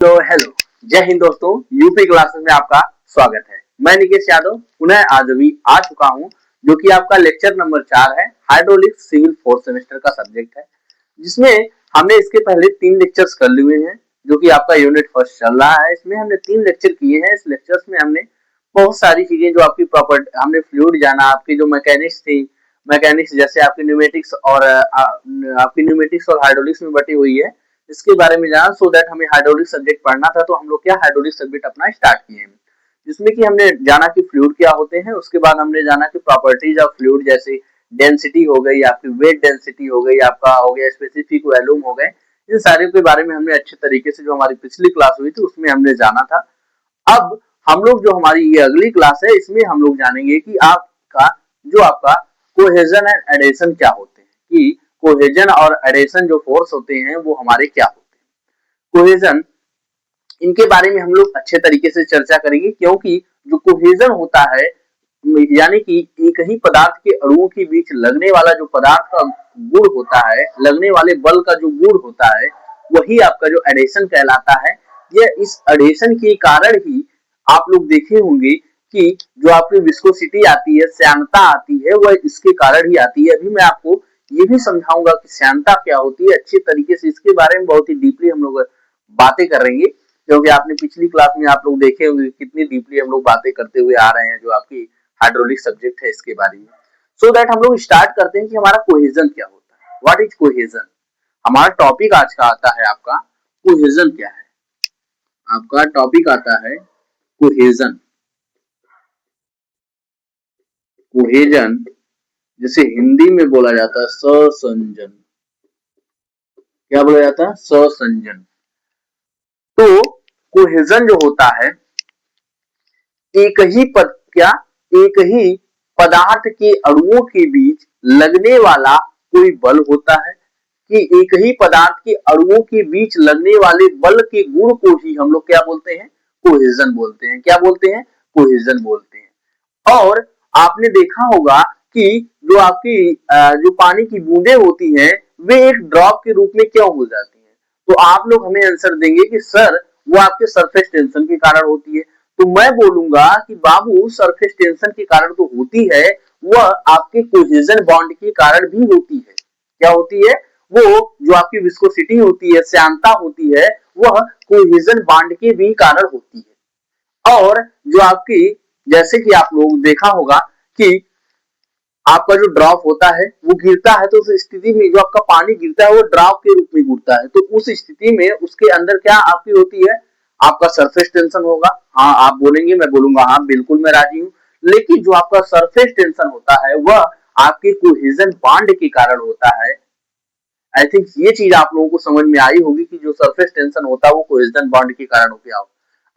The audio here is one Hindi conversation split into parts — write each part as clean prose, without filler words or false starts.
तो हेलो, जय हिंद दोस्तों। यूपी क्लासेस में आपका स्वागत है। मैं निकेश यादव पुनः आज भी आ चुका हूं, जो कि आपका लेक्चर नंबर 4 है। हाइड्रोलिक्स सिविल 4th सेमेस्टर का सब्जेक्ट है, जिसमें हमने इसके पहले 3 लेक्चर्स कर लिए हैं, जो कि आपका यूनिट फर्स्ट चल रहा है। इसमें हमने 3 लेक्चर किए हैं। इस लेक्चर्स में हमने बहुत सारी चीजें जो आपकी प्रॉपर्टी, हमने फ्लूइड जाना, आपकी जो मैकेनिक्स थी, मैकेनिक्स जैसे आपकी न्यूमेटिक्स और हाइड्रोलिक्स में बटी हुई है, इसके बारे में जाना। सो दैट हमें हाइड्रोलिक सब्जेक्ट पढ़ना था, तो हम लोग क्या हाइड्रोलिक सब्जेक्ट अपना स्टार्ट किए हैं, जिसमें कि हमने जाना कि फ्लूइड क्या होते हैं। उसके बाद हमने जाना कि प्रॉपर्टीज ऑफ फ्लूइड, जैसे डेंसिटी हो गई, आपकी वेट डेंसिटी हो गई, आपका हो गया स्पेसिफिक वॉल्यूम हो गए। इन सारे के बारे में हमने अच्छे तरीके से, जो हमारी पिछली क्लास हुई थी उसमें हमने जाना था। अब हम लोग जो हमारी ये अगली क्लास है, इसमें हम लोग जानेंगे कि आपका कोहेजन एंड एडेशन क्या होते हैं, कि कोहेजन और एडेशन जो फोर्स होते हैं वो हमारे क्या होते हैं। कोहेजन, इनके बारे में हम लोग अच्छे तरीके से चर्चा करेंगे, क्योंकि जो कोहेजन होता है, यानी कि एक ही पदार्थ के अणुओं के बीच लगने वाला जो पदार्थ का गुण होता है, लगने वाले बल का जो गुण होता है, वही आपका जो एडेशन कहलाता है। यह इस एडेशन के कारण ही आप लोग देखे होंगे कि जो आपकी विस्कोसिटी आती है, श्यानता आती है, वह इसके कारण ही आती है। अभी मैं आपको ये भी समझाऊंगा कि श्यानता क्या होती है अच्छे तरीके से। इसके बारे में बहुत ही डीपली हम लोग बातें करेंगे, क्योंकि आपने पिछली क्लास में आप लोग देखे होंगे कितनी डीपली हम लोग बातें करते हुए आ रहे हैं, जो आपकी हाइड्रोलिक सब्जेक्ट है इसके बारे में। सो दैट हम लोग स्टार्ट करते हैं कि हमारा कोहेजन क्या होता है। What is cohesion. हमारा टॉपिक आज का आता है आपका कोहेजन क्या है। आपका टॉपिक आता है कोहेजन। कोहेजन जिसे हिंदी में बोला जाता है सहसंजन। क्या बोला जाता है? सहसंजन। तो कोहेजन जो होता है, एक ही पदार्थ के अणुओं के बीच लगने वाला कोई बल होता है, कि एक ही पदार्थ के अणुओं के बीच लगने वाले बल के गुण को ही हम लोग क्या बोलते हैं? कोहेजन बोलते हैं। क्या बोलते हैं? कोहेजन बोलते हैं। और आपने देखा होगा कि जो आपकी जो पानी की बूंदें होती हैं, वे एक ड्रॉप के रूप में क्यों हो जाती हैं? तो आप लोग हमें आंसर देंगे कि सर, वो आपके सरफेस टेंशन के कारण होती है। तो मैं बोलूंगा कि बाबू, सरफेस टेंशन के कारण तो होती है, वह आपके कोहेजन बॉन्ड के कारण भी होती है। क्या होती है? वो जो आपकी विस्कोसिटी होती है, श्यानता होती है, वह कोहेजन बॉन्ड के भी कारण होती है। और जो आपकी, जैसे कि आप लोग देखा होगा कि आपका जो ड्रॉप होता है वो गिरता है, तो उस स्थिति में जो आपका पानी गिरता है वो ड्रॉप के रूप में गिरता है। तो उस स्थिति में उसके अंदर क्या आपकी होती है? आपका सरफेस टेंशन होगा। हाँ, आप बोलेंगे, मैं बोलूंगा हाँ बिल्कुल मैं राजी हूँ। लेकिन जो आपका सरफेस टेंशन होता है वह आपके कोहेजन बॉन्ड के कारण होता है। आई थिंक ये चीज आप लोगों को समझ में आई होगी कि जो सरफेस टेंशन होता है वो कोहेजन बॉन्ड के कारण हो गया।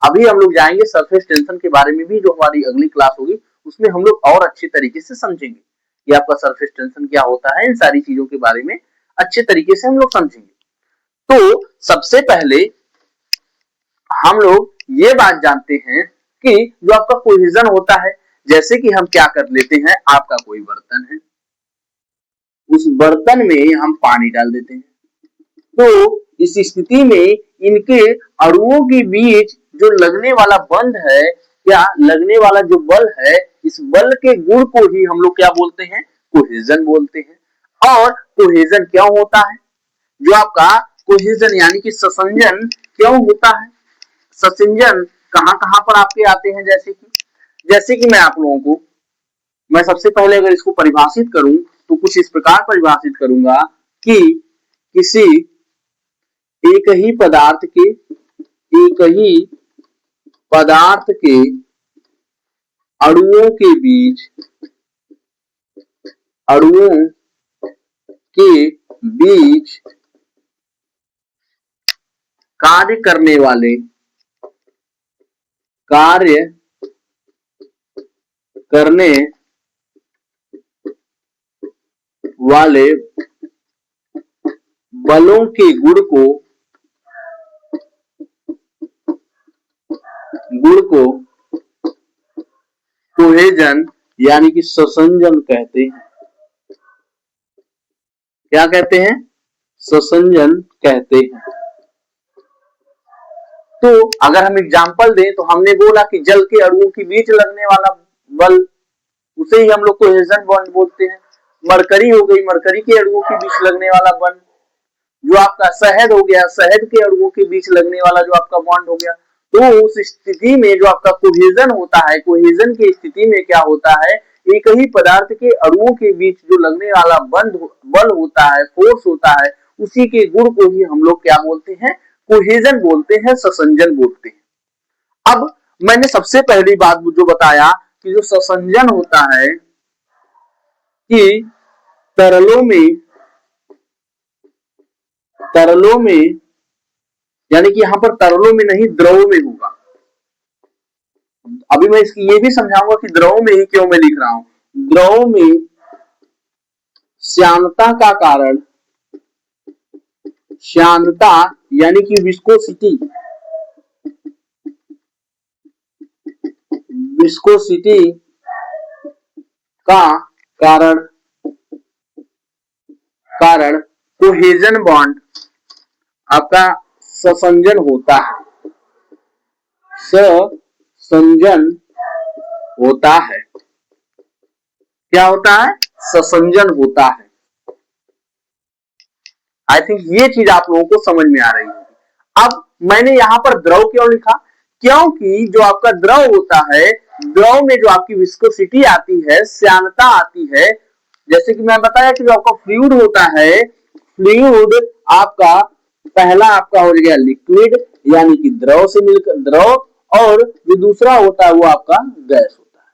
अभी हम लोग जाएंगे सरफेस टेंशन के बारे में भी, जो हमारी अगली क्लास होगी उसमें हम लोग और अच्छे तरीके से समझेंगे कि आपका सरफेस टेंशन क्या होता है। इन सारी चीजों के बारे में अच्छे तरीके से हम लोग समझेंगे। तो सबसे पहले हम लोग ये बात जानते हैं कि जो आपका कोहेजन होता है, जैसे कि हम क्या कर लेते हैं, आपका कोई बर्तन है, उस बर्तन में हम पानी डाल देते हैं। तो इस स्थिति में इनके अणुओं के बीच जो लगने वाला बंध है, या लगने वाला जो बल है, इस बल के गुण को ही हम लोग क्या बोलते हैं? कोहेजन बोलते हैं। और कोहेजन क्यों होता है? जो आपका कोहेजन यानी कि संसंजन क्यों होता है? संसंजन कहां कहां पर आपके आते हैं? जैसे कि मैं आप लोगों को, मैं सबसे पहले अगर इसको परिभाषित करूं तो कुछ इस प्रकार परिभाषित करूंगा कि किसी एक ही पदार्थ के अणुओं के बीच कार्य करने वाले बलों के गुण को कोहेजन यानी कि संसंजन कहते हैं। क्या कहते हैं? संसंजन कहते हैं। तो अगर हम एग्जाम्पल दें तो हमने बोला कि जल के अणुओं के बीच लगने वाला बल, उसे ही हम लोग कोहेजन बॉन्ड बोलते हैं। मरकरी हो गई, मरकरी के अणुओं के बीच लगने वाला बॉन्ड। जो आपका शहद हो गया, शहद के अणुओं के बीच लगने वाला जो आपका बॉन्ड हो गया। तो उस स्थिति में जो आपका कोहेजन होता है, कोहेजन की स्थिति में क्या होता है, एक ही पदार्थ के अणुओं के बीच जो लगने वाला बल होता है, फोर्स होता है, उसी के गुण को ही हम लोग क्या बोलते हैं, कोहेजन बोलते हैं, ससंजन बोलते हैं। अब मैंने सबसे पहली बात जो बताया कि जो ससंजन होता है कि तरलों में यानी कि यहां पर तरलों में नहीं, द्रव में होगा। अभी मैं इसकी ये भी समझाऊंगा कि द्रव में ही क्यों मैं लिख रहा हूं। द्रव में श्यानता का कारण, श्यानता यानी कि विस्कोसिटी, विस्कोसिटी का कारण कोहेजन बॉन्ड आपका ससंजन होता है, ससंजन होता है। क्या होता है, ससंजन होता है। आई थिंक ये चीज आप लोगों को समझ में आ रही है। अब मैंने यहां पर द्रव क्यों लिखा, क्योंकि जो आपका द्रव होता है, द्रव में जो आपकी विस्कोसिटी आती है, श्यानता आती है, जैसे कि मैं बताया कि जो आपका फ्लूइड होता है, फ्लूइड आपका पहला आपका हो गया लिक्विड यानी कि द्रव से मिलकर द्रव, और जो दूसरा होता है वो आपका गैस होता है।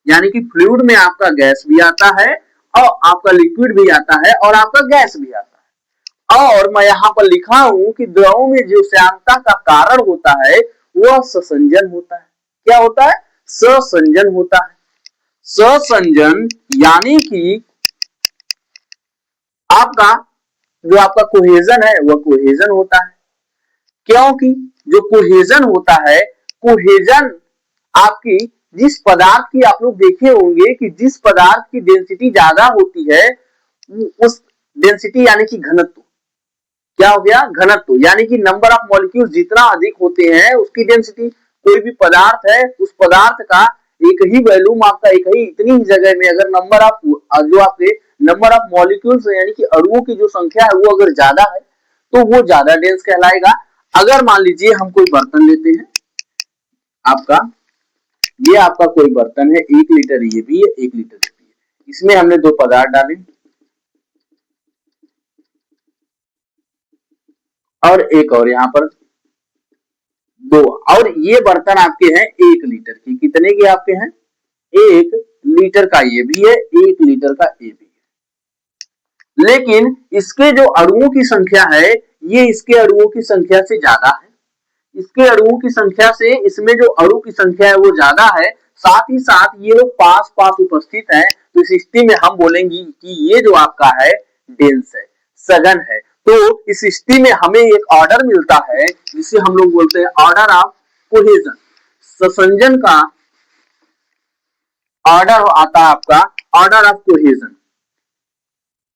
यानी कि फ्लूइड में आपका गैस भी आता है और आपका लिक्विड भी आता है और आपका गैस भी आता है। और मैं यहां पर लिखा हूं कि द्रव में जो श्यानता का कारण होता है वह ससंजन होता है। क्या होता है, ससंजन होता है। ससंजन यानी कि आपका जो आपका कोहेजन है वह कोहेजन होता है। क्योंकि जो कोहेजन होता है, कोहेजन आपकी जिस पदार्थ की आप लोग देखे होंगे कि जिस पदार्थ की डेंसिटी ज्यादा होती है, उस डेंसिटी यानी कि घनत्व, क्या हो गया, घनत्व यानी कि नंबर ऑफ मॉलिक्यूल जितना अधिक होते हैं उसकी डेंसिटी। कोई भी पदार्थ है, उस पदार्थ का एक ही वॉल्यूम आपका एक ही इतनी ही जगह में अगर नंबर ऑफ जो आपके नंबर ऑफ मॉलिक्यूल्स यानी कि अणुओं की जो संख्या है वो अगर ज्यादा है तो वो ज्यादा डेंस कहलाएगा। अगर मान लीजिए हम कोई बर्तन लेते हैं, आपका ये आपका कोई बर्तन है, 1 लीटर ये भी है, 1 लीटर ये भी है, इसमें हमने 2 पदार्थ डाले और एक और यहाँ पर 2, और ये बर्तन आपके हैं 1 लीटर की। कितने के आपके हैं, 1 लीटर का ये भी है, 1 लीटर का ये भी है। लेकिन इसके जो अणुओं की संख्या है ये इसके अणुओं की संख्या से ज्यादा है। इसके अणुओं की संख्या से इसमें जो अणु की संख्या है वो ज्यादा है। साथ ही साथ ये लोग पास पास उपस्थित हैं, तो इस स्थिति में हम बोलेंगे कि ये जो आपका है डेंस है, सघन है। तो इस स्थिति में हमें एक ऑर्डर मिलता है जिसे हम लोग बोलते हैं ऑर्डर ऑफ कोहेजन। ससंजन का ऑर्डर आता है आपका ऑर्डर ऑफ कोहेजन।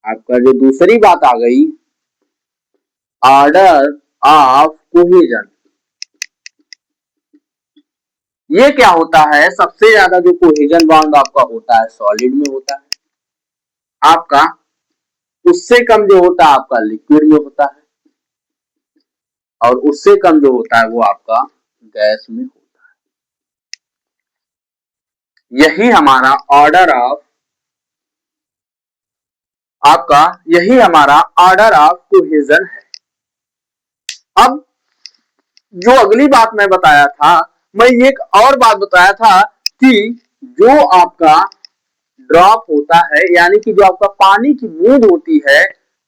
आपका जो दूसरी बात आ गई ऑर्डर ऑफ कोहेजन, ये क्या होता है, सबसे ज्यादा जो कोहेजन बॉन्ड आपका होता है सॉलिड में होता है आपका, उससे कम जो होता है आपका लिक्विड में होता है, और उससे कम जो होता है वो आपका गैस में होता है। यही हमारा ऑर्डर ऑफ आपका, यही हमारा ऑर्डर ऑफ कोहेजन है। अब जो अगली बात मैं बताया था, मैं एक और बात बताया था कि जो आपका ड्रॉप होता है यानी कि जो आपका पानी की बूंद होती है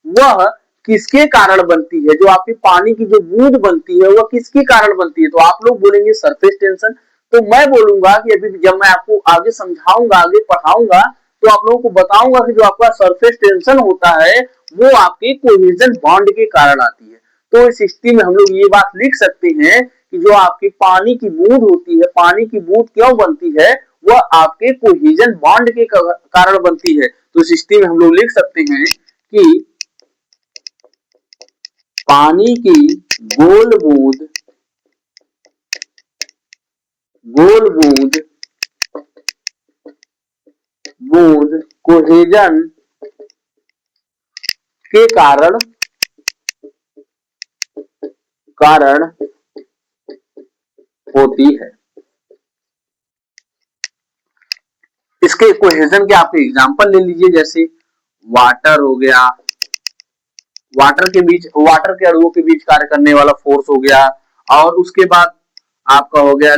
वह किसके कारण बनती है, जो आपकी पानी की जो बूंद बनती है वह किसके कारण बनती है, तो आप लोग बोलेंगे सरफेस टेंशन। तो मैं बोलूंगा कि अभी जब मैं आपको आगे समझाऊंगा, आगे पढ़ाऊंगा, तो आप लोगों को बताऊंगा कि जो आपका सरफेस टेंशन होता है वो आपके कोहेजन बॉन्ड के कारण आती है। तो इस स्थिति में हम लोग ये बात लिख सकते हैं कि जो आपकी पानी की बूंद होती है, पानी की बूंद क्यों बनती है, वह आपके कोहेजन बॉन्ड के कारण बनती है। तो इस स्थिति में हम लोग लिख सकते हैं कि पानी की गोल बूंद बूंद बूंद कोहेजन के कारण होती है। इसके कोहेजन के आप एग्जांपल ले लीजिए, जैसे वाटर हो गया, वाटर के अणुओं के बीच कार्य करने वाला फोर्स हो गया, और उसके बाद आपका हो गया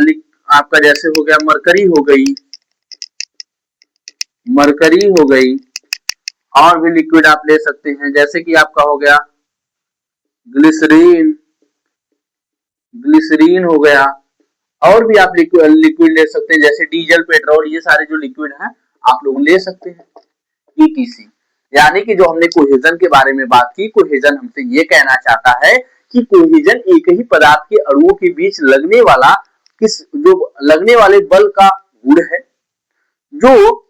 आपका जैसे हो गया मरकरी हो गई, और भी लिक्विड आप ले सकते हैं, जैसे कि आपका हो गया ग्लिसरीन हो गया, और भी आप लिक्विड ले सकते हैं, जैसे डीजल, पेट्रोल, ये सारे जो लिक्विड हैं आप लोग ले सकते हैं, ETC। यानी कि जो हमने कोहेजन के बारे में बात की, कोहेजन हमसे ये कहना चाहता है कि कोहेजन एक ही पदार्थ के अणुओं के बीच लगने वाले बल का गुण है, जो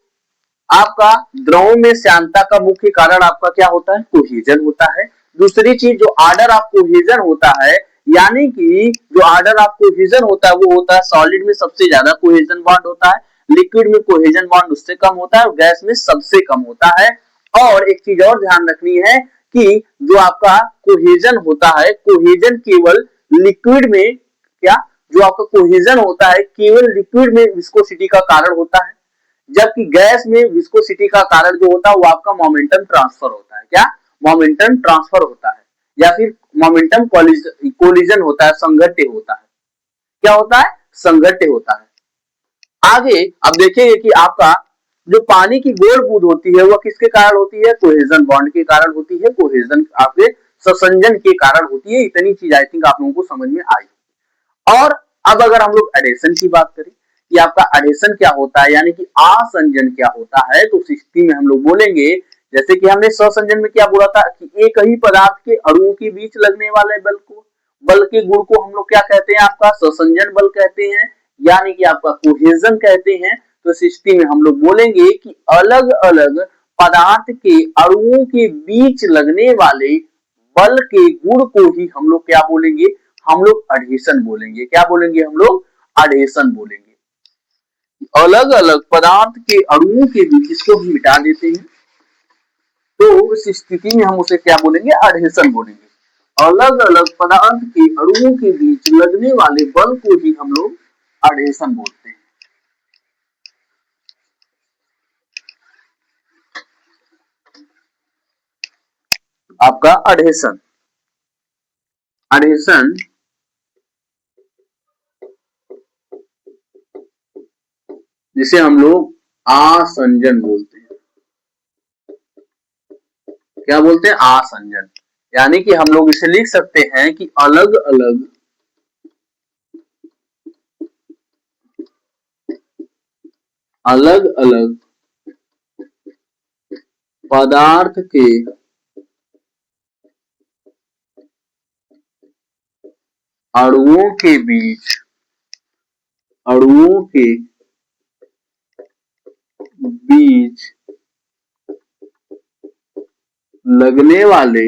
आपका द्रव में श्यानता का मुख्य कारण आपका क्या होता है, कोहेजन होता है। दूसरी चीज, जो आर्डर ऑफ कोहेजन होता है, यानी कि जो आर्डर ऑफ कोहेजन होता है वो होता है सॉलिड में सबसे ज्यादा कोहेजन बॉन्ड होता है, लिक्विड में कोहेजन बॉन्ड उससे कम होता है, और गैस में सबसे कम होता है। और एक चीज और ध्यान रखनी है कि जो आपका कोहेजन होता है, कोहेजन केवल लिक्विड में जो आपका कोहेजन होता है केवल लिक्विड में विस्कोसिटी का कारण होता है, जबकि गैस में विस्कोसिटी का कारण जो होता है वो आपका मोमेंटम ट्रांसफर होता है। क्या मोमेंटम ट्रांसफर होता है, या फिर मोमेंटम कोलिजन होता है, संघट्य होता है। क्या होता है, संघट्य होता है। आगे अब देखेंगे कि आपका जो पानी की गोल बूंद होती है वह किसके कारण होती है, कोहेजन बॉन्ड के कारण होती है, कोहेजन आपके संसंजन के कारण होती है। इतनी चीज आई थिंक आप लोगों को समझ में आई। और अब अगर हम लोग एडेशन की बात करें कि आपका एडेशन क्या होता है, यानी कि आसंजन क्या होता है, तो उस स्थिति में हम लोग बोलेंगे, जैसे कि हमने सहसंजन में क्या बोला था कि एक ही पदार्थ के अणुओं के बीच लगने वाले बल के गुण को हम लोग क्या कहते हैं, आपका सहसंजन बल कहते हैं, यानी कि आपका कोहेजन कहते हैं। तो इस स्थिति में हम लोग बोलेंगे कि अलग अलग पदार्थ के अणुओं के बीच लगने वाले बल के गुण को ही हम लोग क्या बोलेंगे, हम लोग एडेशन बोलेंगे। क्या बोलेंगे, हम लोग एडेशन बोलेंगे। अलग अलग पदार्थ के अणुओं के बीच, इसको भी मिटा देते हैं, तो उस स्थिति में हम उसे क्या बोलेंगे, एडेशन बोलेंगे। अलग अलग पदार्थ के अणुओं के बीच लगने वाले बल को ही हम लोग एडेशन बोलते हैं। आपका एडेशन जिसे हम लोग आसंजन बोलते हैं। क्या बोलते हैं, आसंजन। यानी कि हम लोग इसे लिख सकते हैं कि अलग अलग पदार्थ के अणुओं के बीच लगने वाले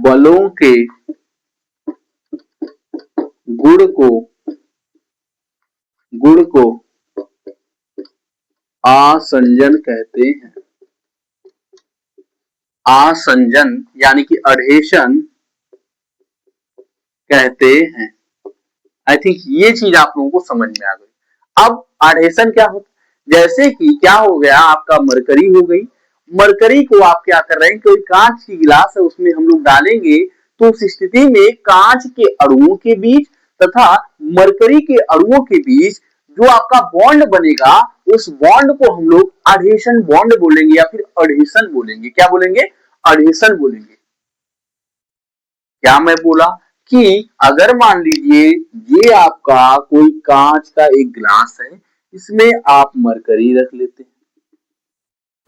बलों के गुण को आसंजन कहते हैं। आसंजन यानी कि एडेशन कहते हैं। आई थिंक ये चीज आप लोगों को समझ में आ गई। अब एडेशन क्या होता है, जैसे कि क्या हो गया, आपका मरकरी हो गई, मरकरी को आप क्या कर रहे हैं, कोई कांच की गिलास है उसमें हम लोग डालेंगे, तो उस स्थिति में कांच के अणुओं के बीच तथा मरकरी के अणुओं के बीच जो आपका बॉन्ड बनेगा, उस बॉन्ड को हम लोग एडेशन बॉन्ड बोलेंगे या फिर एडेशन बोलेंगे। क्या बोलेंगे, एडेशन बोलेंगे। क्या मैं बोला कि अगर मान लीजिए ये आपका कोई कांच का एक ग्लास है, इसमें आप मरकरी रख लेते हैं,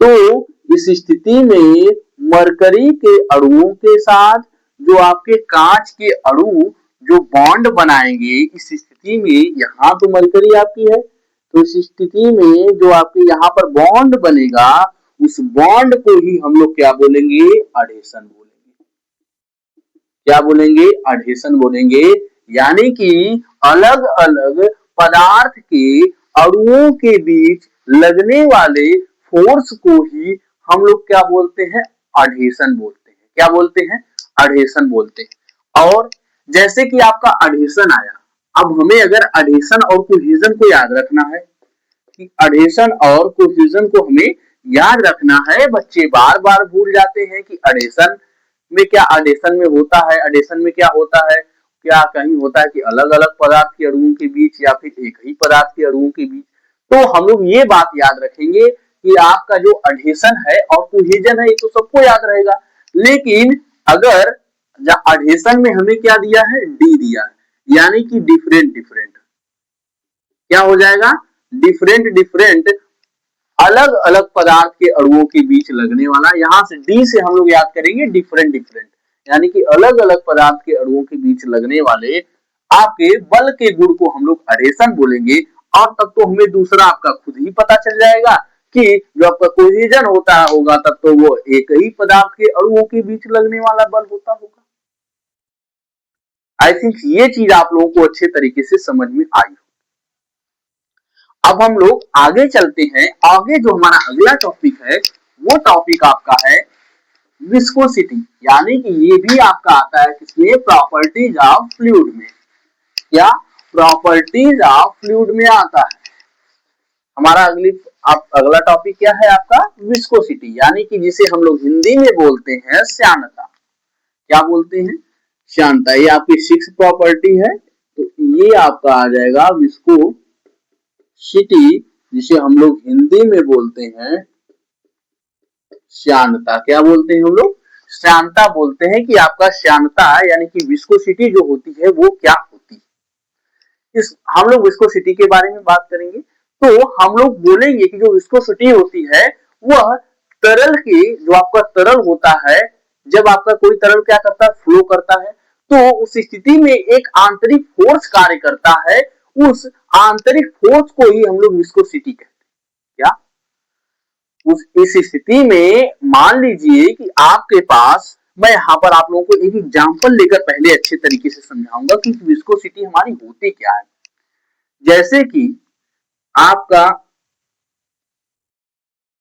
तो इस स्थिति में मरकरी के अणुओं के साथ जो आपके कांच के अणु जो बॉन्ड बनाएंगे, इस स्थिति में यहाँ तो मरकरी आपकी है, तो इस स्थिति में जो आपके यहाँ पर बॉन्ड बनेगा, उस बॉन्ड को ही हम लोग क्या बोलेंगे, एडेशन बोलेंगे। क्या बोलेंगे, अडहेशन बोलेंगे। यानी कि अलग अलग पदार्थ के अणुओं के बीच लगने वाले फोर्स को ही हम लोग क्या बोलते हैं, अडहेशन बोलते हैं। क्या बोलते हैं, अडहेशन बोलते हैं। और जैसे कि आपका अडहेशन आया, अब हमें अगर अडहेशन और कोहेजन को याद रखना है कि अडहेशन और कोहेजन को हमें याद रखना है। बच्चे बार बार भूल जाते हैं कि अडहेशन में क्या, अडहेशन में होता है, अडहेशन में क्या होता है, क्या कहीं होता है कि अलग अलग पदार्थ के अणुओं के बीच या फिर एक ही पदार्थ के अणुओं के बीच। तो हम लोग ये बात याद रखेंगे कि आपका जो अडहेशन है और कोहेजन है ये तो सबको याद रहेगा, लेकिन अगर अडहेशन में हमें क्या दिया है, डी दिया है, यानी कि डिफरेंट डिफरेंट, क्या हो जाएगा, डिफरेंट डिफरेंट, अलग अलग पदार्थ के अणुओं के बीच लगने वाला। यहां से डी से हम लोग याद करेंगे डिफरेंट डिफरेंट, यानी कि अलग अलग पदार्थ के अणुओं के बीच लगने वाले आपके बल के गुण को हम लोग अडहेशन बोलेंगे। और तब तो हमें दूसरा आपका खुद ही पता चल जाएगा कि जो आपका कोहेजन होता होगा तब तो वो एक ही पदार्थ के अणुओं के बीच लगने वाला बल होता होगा। आई थिंक ये चीज आप लोगों को अच्छे तरीके से समझ में आई। अब हम लोग आगे चलते हैं। आगे जो हमारा अगला टॉपिक है वो टॉपिक आपका है विस्कोसिटी, यानी कि ये भी आपका आता है किसमें, प्रॉपर्टीज ऑफ फ्लूइड में। क्या, प्रॉपर्टीज ऑफ फ्लूइड में आता है हमारा। अगला टॉपिक क्या है आपका, विस्कोसिटी, यानी कि जिसे हम लोग हिंदी में बोलते हैं श्यानता। क्या बोलते हैं, श्यानता। ये आपकी 6 प्रॉपर्टी है, तो ये आपका आ जाएगा विस्को सिटी, जिसे हम लोग हिंदी में बोलते हैं श्यानता। क्या बोलते हैं हम लोग, श्यानता बोलते हैं कि आपका श्यानता यानी कि विस्कोसिटी जो होती है वो क्या होती है। इस हम लोग विस्कोसिटी के बारे में बात करेंगे। तो हम लोग बोलेंगे कि जो विस्कोसिटी होती है वह तरल के, जो आपका तरल होता है, जब आपका कोई तरल क्या करता है, फ्लो करता है, तो उस स्थिति में एक आंतरिक फोर्स कार्य करता है। उस आंतरिक फोर्स को ही हम लोग विस्कोसिटी कहते हैं। क्या, इस स्थिति में मान लीजिए कि आपके पास, मैं यहां पर आप लोगों को एक एग्जांपल लेकर पहले अच्छे तरीके से समझाऊंगा कि विस्कोसिटी हमारी होती क्या है। जैसे कि आपका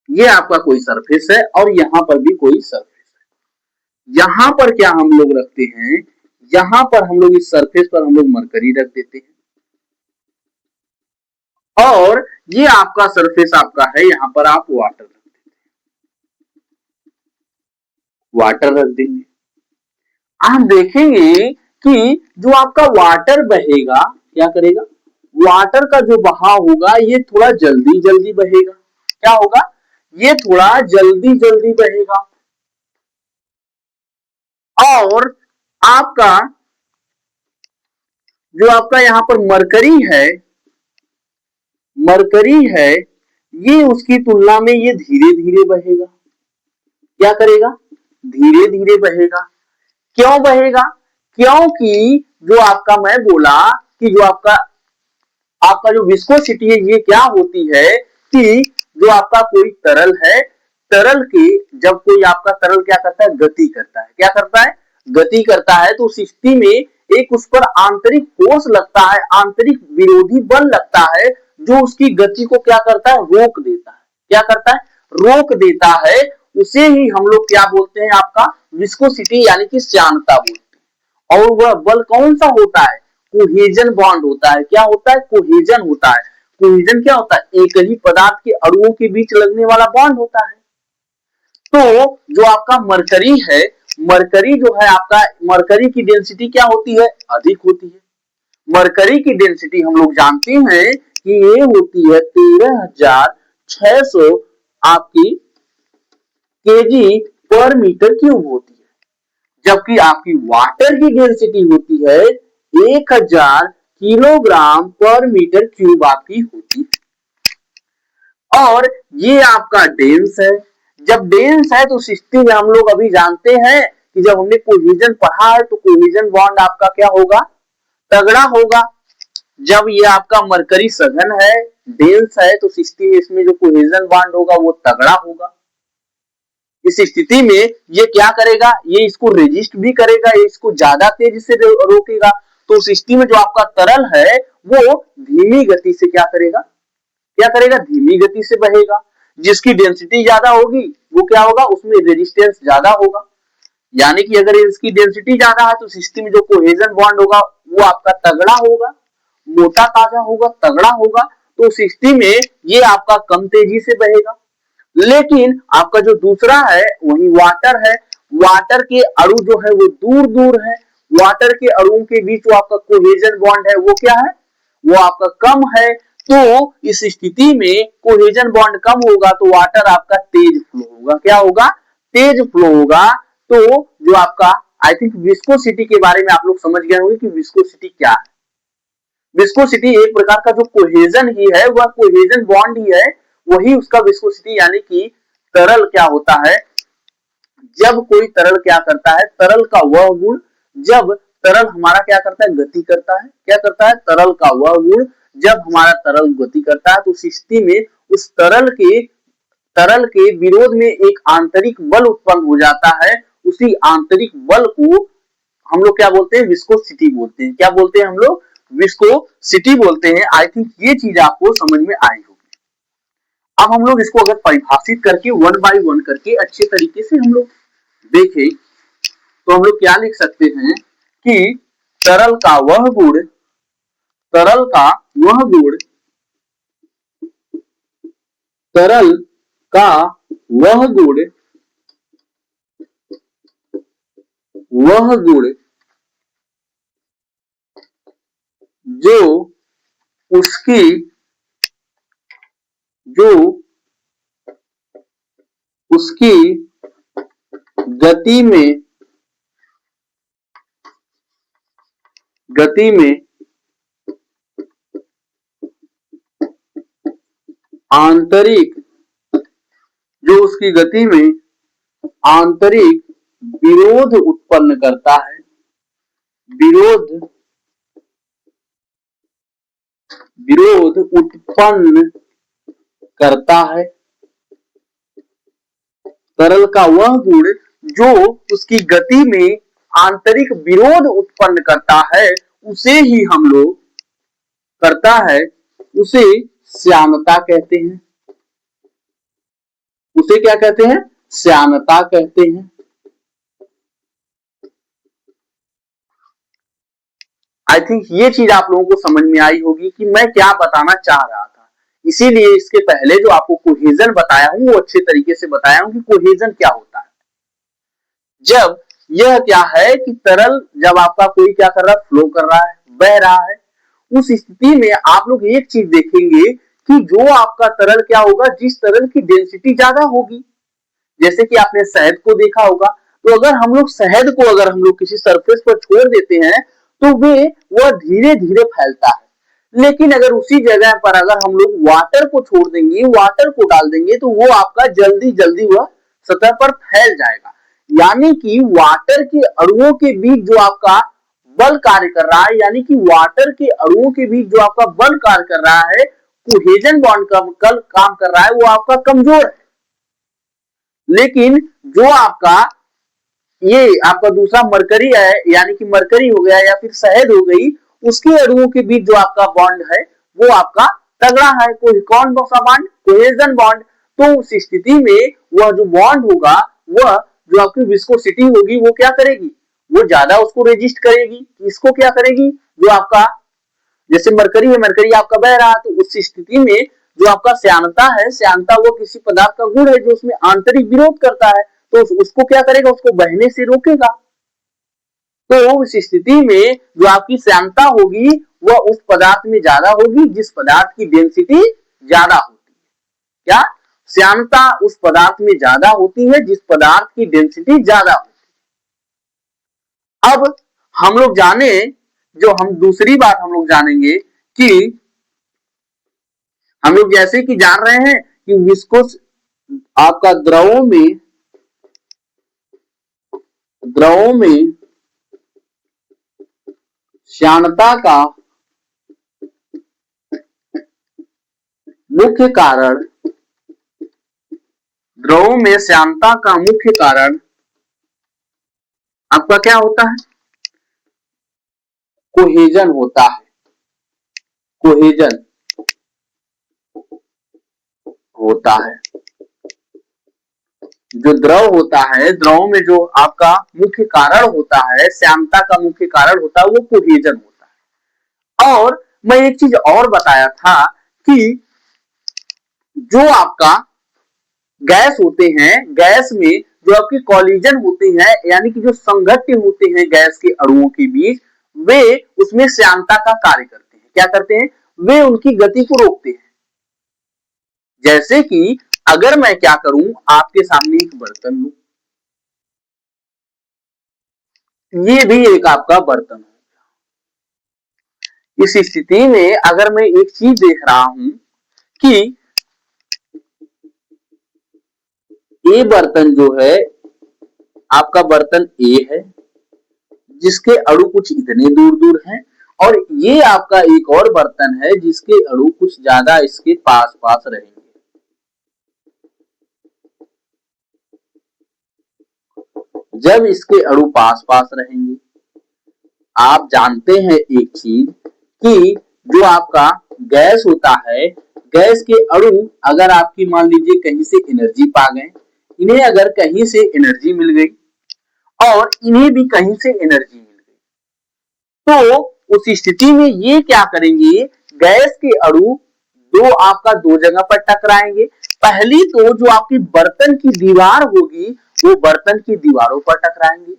ये आपका कोई सरफेस है और यहां पर भी कोई सरफेस है। यहां पर क्या हम लोग रखते हैं, यहां पर हम लोग इस सरफेस पर हम लोग मरकरी रख देते हैं, और ये आपका सरफेस आपका है, यहां पर आप वाटर रख देते हैं, वाटर रख देंगे। आप देखेंगे कि जो आपका वाटर बहेगा, क्या करेगा, वाटर का जो बहाव होगा ये थोड़ा जल्दी जल्दी बहेगा। क्या होगा, ये थोड़ा जल्दी जल्दी बहेगा। और आपका जो आपका यहां पर मरकरी है, मरकरी है, ये उसकी तुलना में ये धीरे धीरे बहेगा। क्या करेगा, धीरे धीरे बहेगा। क्यों बहेगा, क्योंकि जो आपका मैं बोला कि जो आपका आपका जो विस्कोसिटी है ये क्या होती है कि जो आपका कोई तरल है, तरल की जब कोई आपका तरल क्या करता है, गति करता है। क्या करता है, गति करता है, तो उस स्थिति में एक उस पर आंतरिक फोर्स लगता है, आंतरिक विरोधी बल लगता है, जो उसकी गति को क्या करता है, रोक देता है। क्या करता है, रोक देता है। उसे ही हम लोग क्या बोलते हैं, आपका विस्कोसिटी यानी कि श्यानता बोलते हैं। और वह बल कौन सा होता है, कोहेजन बॉन्ड होता है। क्या होता है, कोहेजन होता है। कोहेजन क्या होता है, एक ही पदार्थ के अणुओं के बीच लगने वाला बॉन्ड होता है। तो जो आपका मरकरी है, मरकरी जो है आपका, मरकरी की डेंसिटी क्या होती है, अधिक होती है। मरकरी की डेंसिटी हम लोग जानते हैं कि ये होती है 13,600 आपकी केजी पर मीटर क्यूब होती है, जबकि आपकी वाटर की डेंसिटी होती है 1,000 किलोग्राम पर मीटर क्यूब आपकी होती है। और ये आपका डेंस है। जब डेंस है तो स्थिति में हम लोग अभी जानते हैं कि जब हमने कोहेजन पढ़ा है तो कोहेजन बॉन्ड आपका क्या होगा, तगड़ा होगा। जब ये आपका मरकरी सघन है, डेंस है, तो स्थिति में इसमें जो कोहेजन बॉन्ड होगा वो तगड़ा होगा। इस स्थिति में ये क्या करेगा, ये इसको रेजिस्ट भी करेगा, ये इसको ज्यादा तेजी से रोकेगा। तो उस स्थिति में जो आपका तरल है वो धीमी गति से क्या करेगा, क्या करेगा, धीमी गति से बहेगा। जिसकी डेंसिटी ज्यादा होगी वो क्या होगा, उसमें रेजिस्टेंस ज्यादा होगा। यानी कि अगर इसकी डेंसिटी ज्यादा है तो सिस्टम में जो कोहेजन बॉन्ड होगा वो आपका तगड़ा होगा, मोटा ताजा होगा, तगड़ा होगा। तो सिस्टम में ये आपका कम तेजी से बहेगा। लेकिन आपका जो दूसरा है वही वाटर है, वाटर के अणु जो है वो दूर दूर है, वाटर के अणुओं के बीच जो आपका कोहेजन बॉन्ड है वो क्या है, वो आपका कम है। तो इस स्थिति में कोहेजन बॉन्ड कम होगा तो वाटर आपका तेज फ्लो होगा, क्या होगा, तेज फ्लो होगा। तो जो आपका आई थिंक विस्कोसिटी के बारे में आप लोग समझ गए होंगे कि विस्कोसिटी क्या है। विस्कोसिटी एक प्रकार का जो कोहेजन ही है, वह कोहेजन बॉन्ड ही है, वही उसका विस्कोसिटी। यानी कि तरल क्या होता है, जब कोई तरल क्या करता है, तरल का वह गुण, जब तरल हमारा क्या करता है, गति करता है, क्या करता है, तरल का वह गुण जब हमारा तरल गति करता है तो उस स्थिति में उस तरल के विरोध में एक आंतरिक बल उत्पन्न हो जाता है। उसी आंतरिक बल को हम लोग क्या बोलते हैं, विस्कोसिटी बोलते हैं। क्या बोलते हैं हम लोग, विस्कोसिटी बोलते हैं। आई थिंक ये चीज आपको समझ में आई होगी। अब हम लोग इसको अगर परिभाषित करके वन बाय वन करके अच्छे तरीके से हम लोग देखें तो हम लोग क्या लिख सकते हैं कि तरल का वह गुण, तरल का वह गुण, तरल का वह गुण, वह गुण जो उसकी, जो उसकी गति में, गति में आंतरिक, जो उसकी गति में आंतरिक विरोध उत्पन्न करता है, विरोध, विरोध उत्पन्न करता है। तरल का वह गुण जो उसकी गति में आंतरिक विरोध उत्पन्न करता है उसे ही हम लोग, करता है, उसे श्यानता कहते हैं। उसे क्या कहते हैं, श्यानता कहते हैं। आई थिंक ये चीज आप लोगों को समझ में आई होगी कि मैं क्या बताना चाह रहा था। इसीलिए इसके पहले जो आपको कोहेजन बताया हूं वो अच्छे तरीके से बताया हूं कि कोहेजन क्या होता है। जब यह क्या है कि तरल जब आपका कोई क्या कर रहा है, फ्लो कर रहा है, बह रहा है, उस स्थिति में आप लोग एक चीज देखेंगे कि जो आपका तरल क्या होगा, जिस तरल की डेंसिटी ज्यादा होगी, जैसे कि आपने शहद को देखा होगा, तो अगर हम लोग शहद को अगर हम लोग किसी सरफेस पर छोड़ देते हैं तो वह धीरे धीरे फैलता है। लेकिन अगर उसी जगह पर अगर हम लोग वाटर को छोड़ देंगे, वाटर को डाल देंगे तो वो आपका जल्दी जल्दी वह सतह पर फैल जाएगा। यानी कि वाटर के अणुओं के बीच जो आपका बल कार्य कर रहा है, यानी कि वाटर के अणुओं के बीच जो आपका बल कार्य कर रहा है, कोहेजन बॉन्ड का कल काम कर रहा है, वो आपका कमजोर है। लेकिन जो आपका ये आपका दूसरा मरकरी है, यानी कि मरकरी हो गया या फिर शहद हो गई, उसके अणुओं के बीच जो आपका बॉन्ड है वो आपका तगड़ा है। कोई कौन सा बॉन्ड, कोहेजन बॉन्ड। तो उस स्थिति में वह जो बॉन्ड होगा, वह जो आपकी विस्कोसिटी होगी वो क्या करेगी, वो ज्यादा उसको रेजिस्ट करेगी। इसको क्या करेगी, जो आपका जैसे मरकरी है, मरकरी आपका बह रहा, तो उस स्थिति में जो आपका श्यानता है, श्यानता वो किसी पदार्थ का गुण है जो उसमें आंतरिक विरोध करता है, तो उसको क्या करेगा, उसको बहने से रोकेगा। तो उस स्थिति में जो आपकी श्यानता होगी वह उस पदार्थ में ज्यादा होगी जिस पदार्थ की डेंसिटी ज्यादा होती है। क्या, श्यानता उस पदार्थ में ज्यादा होती है जिस पदार्थ की डेंसिटी ज्यादा होती है। अब हम लोग जाने, जो हम दूसरी बात हम लोग जानेंगे कि हम लोग जैसे कि जान रहे हैं कि विस्कोस आपका द्रवों में श्यानता का मुख्य कारण द्रवों में श्यानता का मुख्य कारण आपका क्या होता है? कोहेजन होता है। कोहेजन होता है। जो द्रव होता है, द्रव में जो आपका मुख्य कारण होता है, श्यानता का मुख्य कारण होता है, वो कोहेजन होता है। और मैं एक चीज और बताया था कि जो आपका गैस होते हैं, गैस में जो आपके कॉलिजन होते हैं, यानी कि जो संघट्य होते हैं गैस के अणुओं के बीच, वे उसमें श्यानता का कार्य करते हैं। क्या करते हैं? वे उनकी गति को रोकते हैं। जैसे कि अगर मैं क्या करूं, आपके सामने एक बर्तन लूं, ये भी एक आपका बर्तन है। इस स्थिति में अगर मैं एक चीज देख रहा हूं कि ये बर्तन जो है, आपका बर्तन ए है, जिसके अणु कुछ इतने दूर दूर हैं, और ये आपका एक और बर्तन है जिसके अणु कुछ ज्यादा इसके पास पास रहेंगे। जब इसके अणु पास पास रहेंगे, आप जानते हैं एक चीज कि जो आपका गैस होता है, गैस के अणु अगर आपकी मान लीजिए कहीं से एनर्जी पा गए, इन्हें अगर कहीं से एनर्जी मिल गई और इन्हें भी कहीं से एनर्जी मिल गई, तो उस स्थिति में ये क्या करेंगे, गैस के अणु दो आपका दो जगह पर टकराएंगे। पहली तो जो आपकी बर्तन की दीवार होगी, वो बर्तन की दीवारों पर टकराएंगे।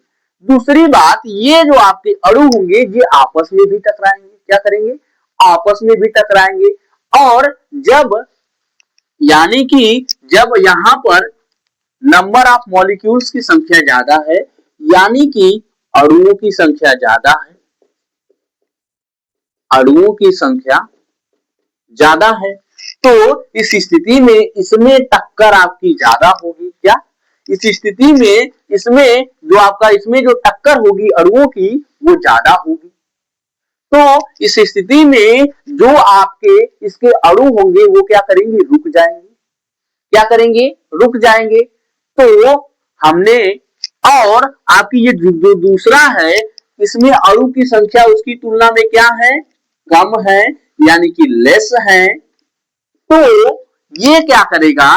दूसरी बात, ये जो आपके अणु होंगे ये आपस में भी टकराएंगे। क्या करेंगे? आपस में भी टकराएंगे। और जब, यानी कि जब यहां पर नंबर ऑफ मॉलिक्यूल्स की संख्या ज्यादा है, यानी कि अणुओं की संख्या ज्यादा है, अणुओं की संख्या ज्यादा है, तो इस स्थिति में इसमें टक्कर आपकी ज्यादा होगी। क्या? इस स्थिति में इसमें जो आपका इसमें जो टक्कर होगी अणुओं की, वो ज्यादा होगी। तो इस स्थिति में जो आपके इसके अणु होंगे वो क्या करेंगे? रुक जाएंगे। क्या करेंगे? रुक जाएंगे। तो हमने, और आपकी ये जो दूसरा है, इसमें अणु की संख्या उसकी तुलना में क्या है? कम है, यानी कि लेस है। तो ये क्या करेगा,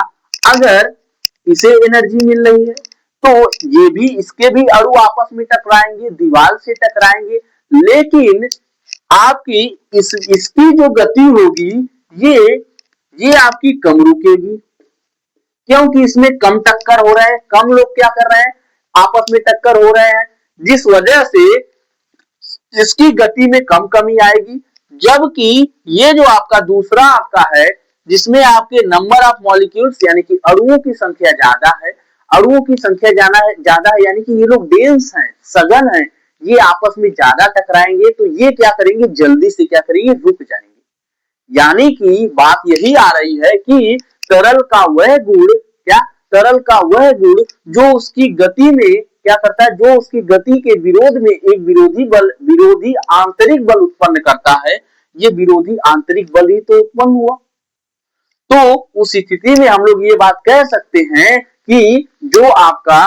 अगर इसे एनर्जी मिल रही है तो ये भी, इसके भी अणु आपस में टकराएंगे, दीवार से टकराएंगे, लेकिन आपकी इसकी जो गति होगी ये आपकी कम रुकेगी, क्योंकि इसमें कम टक्कर हो रहे हैं, कम लोग क्या कर रहे हैं? आपस में टक्कर हो रहे हैं, जिस वजह से इसकी गति में कम कमी आएगी। जबकि ये जो आपका दूसरा आपका है, जिसमें आपके नंबर ऑफ मॉलिक्यूल्स यानी कि अणुओं की संख्या ज्यादा है, अणुओं की संख्या ज्यादा है, यानी कि ये लोग डेंस हैं, सघन हैं, ये आपस में ज्यादा टकराएंगे, तो ये क्या करेंगे? जल्दी से क्या करेंगे? रुक जाएंगे। यानी कि बात यही आ रही है कि तरल का वह गुण, क्या? तरल का वह गुण जो उसकी गति में क्या करता है, जो उसकी गति के विरोध में एक विरोधी आंतरिक बल उत्पन्न करता है, ये विरोधी आंतरिक बल ही तो उत्पन्न हुआ। तो उस स्थिति में हम लोग ये बात कह सकते हैं कि जो आपका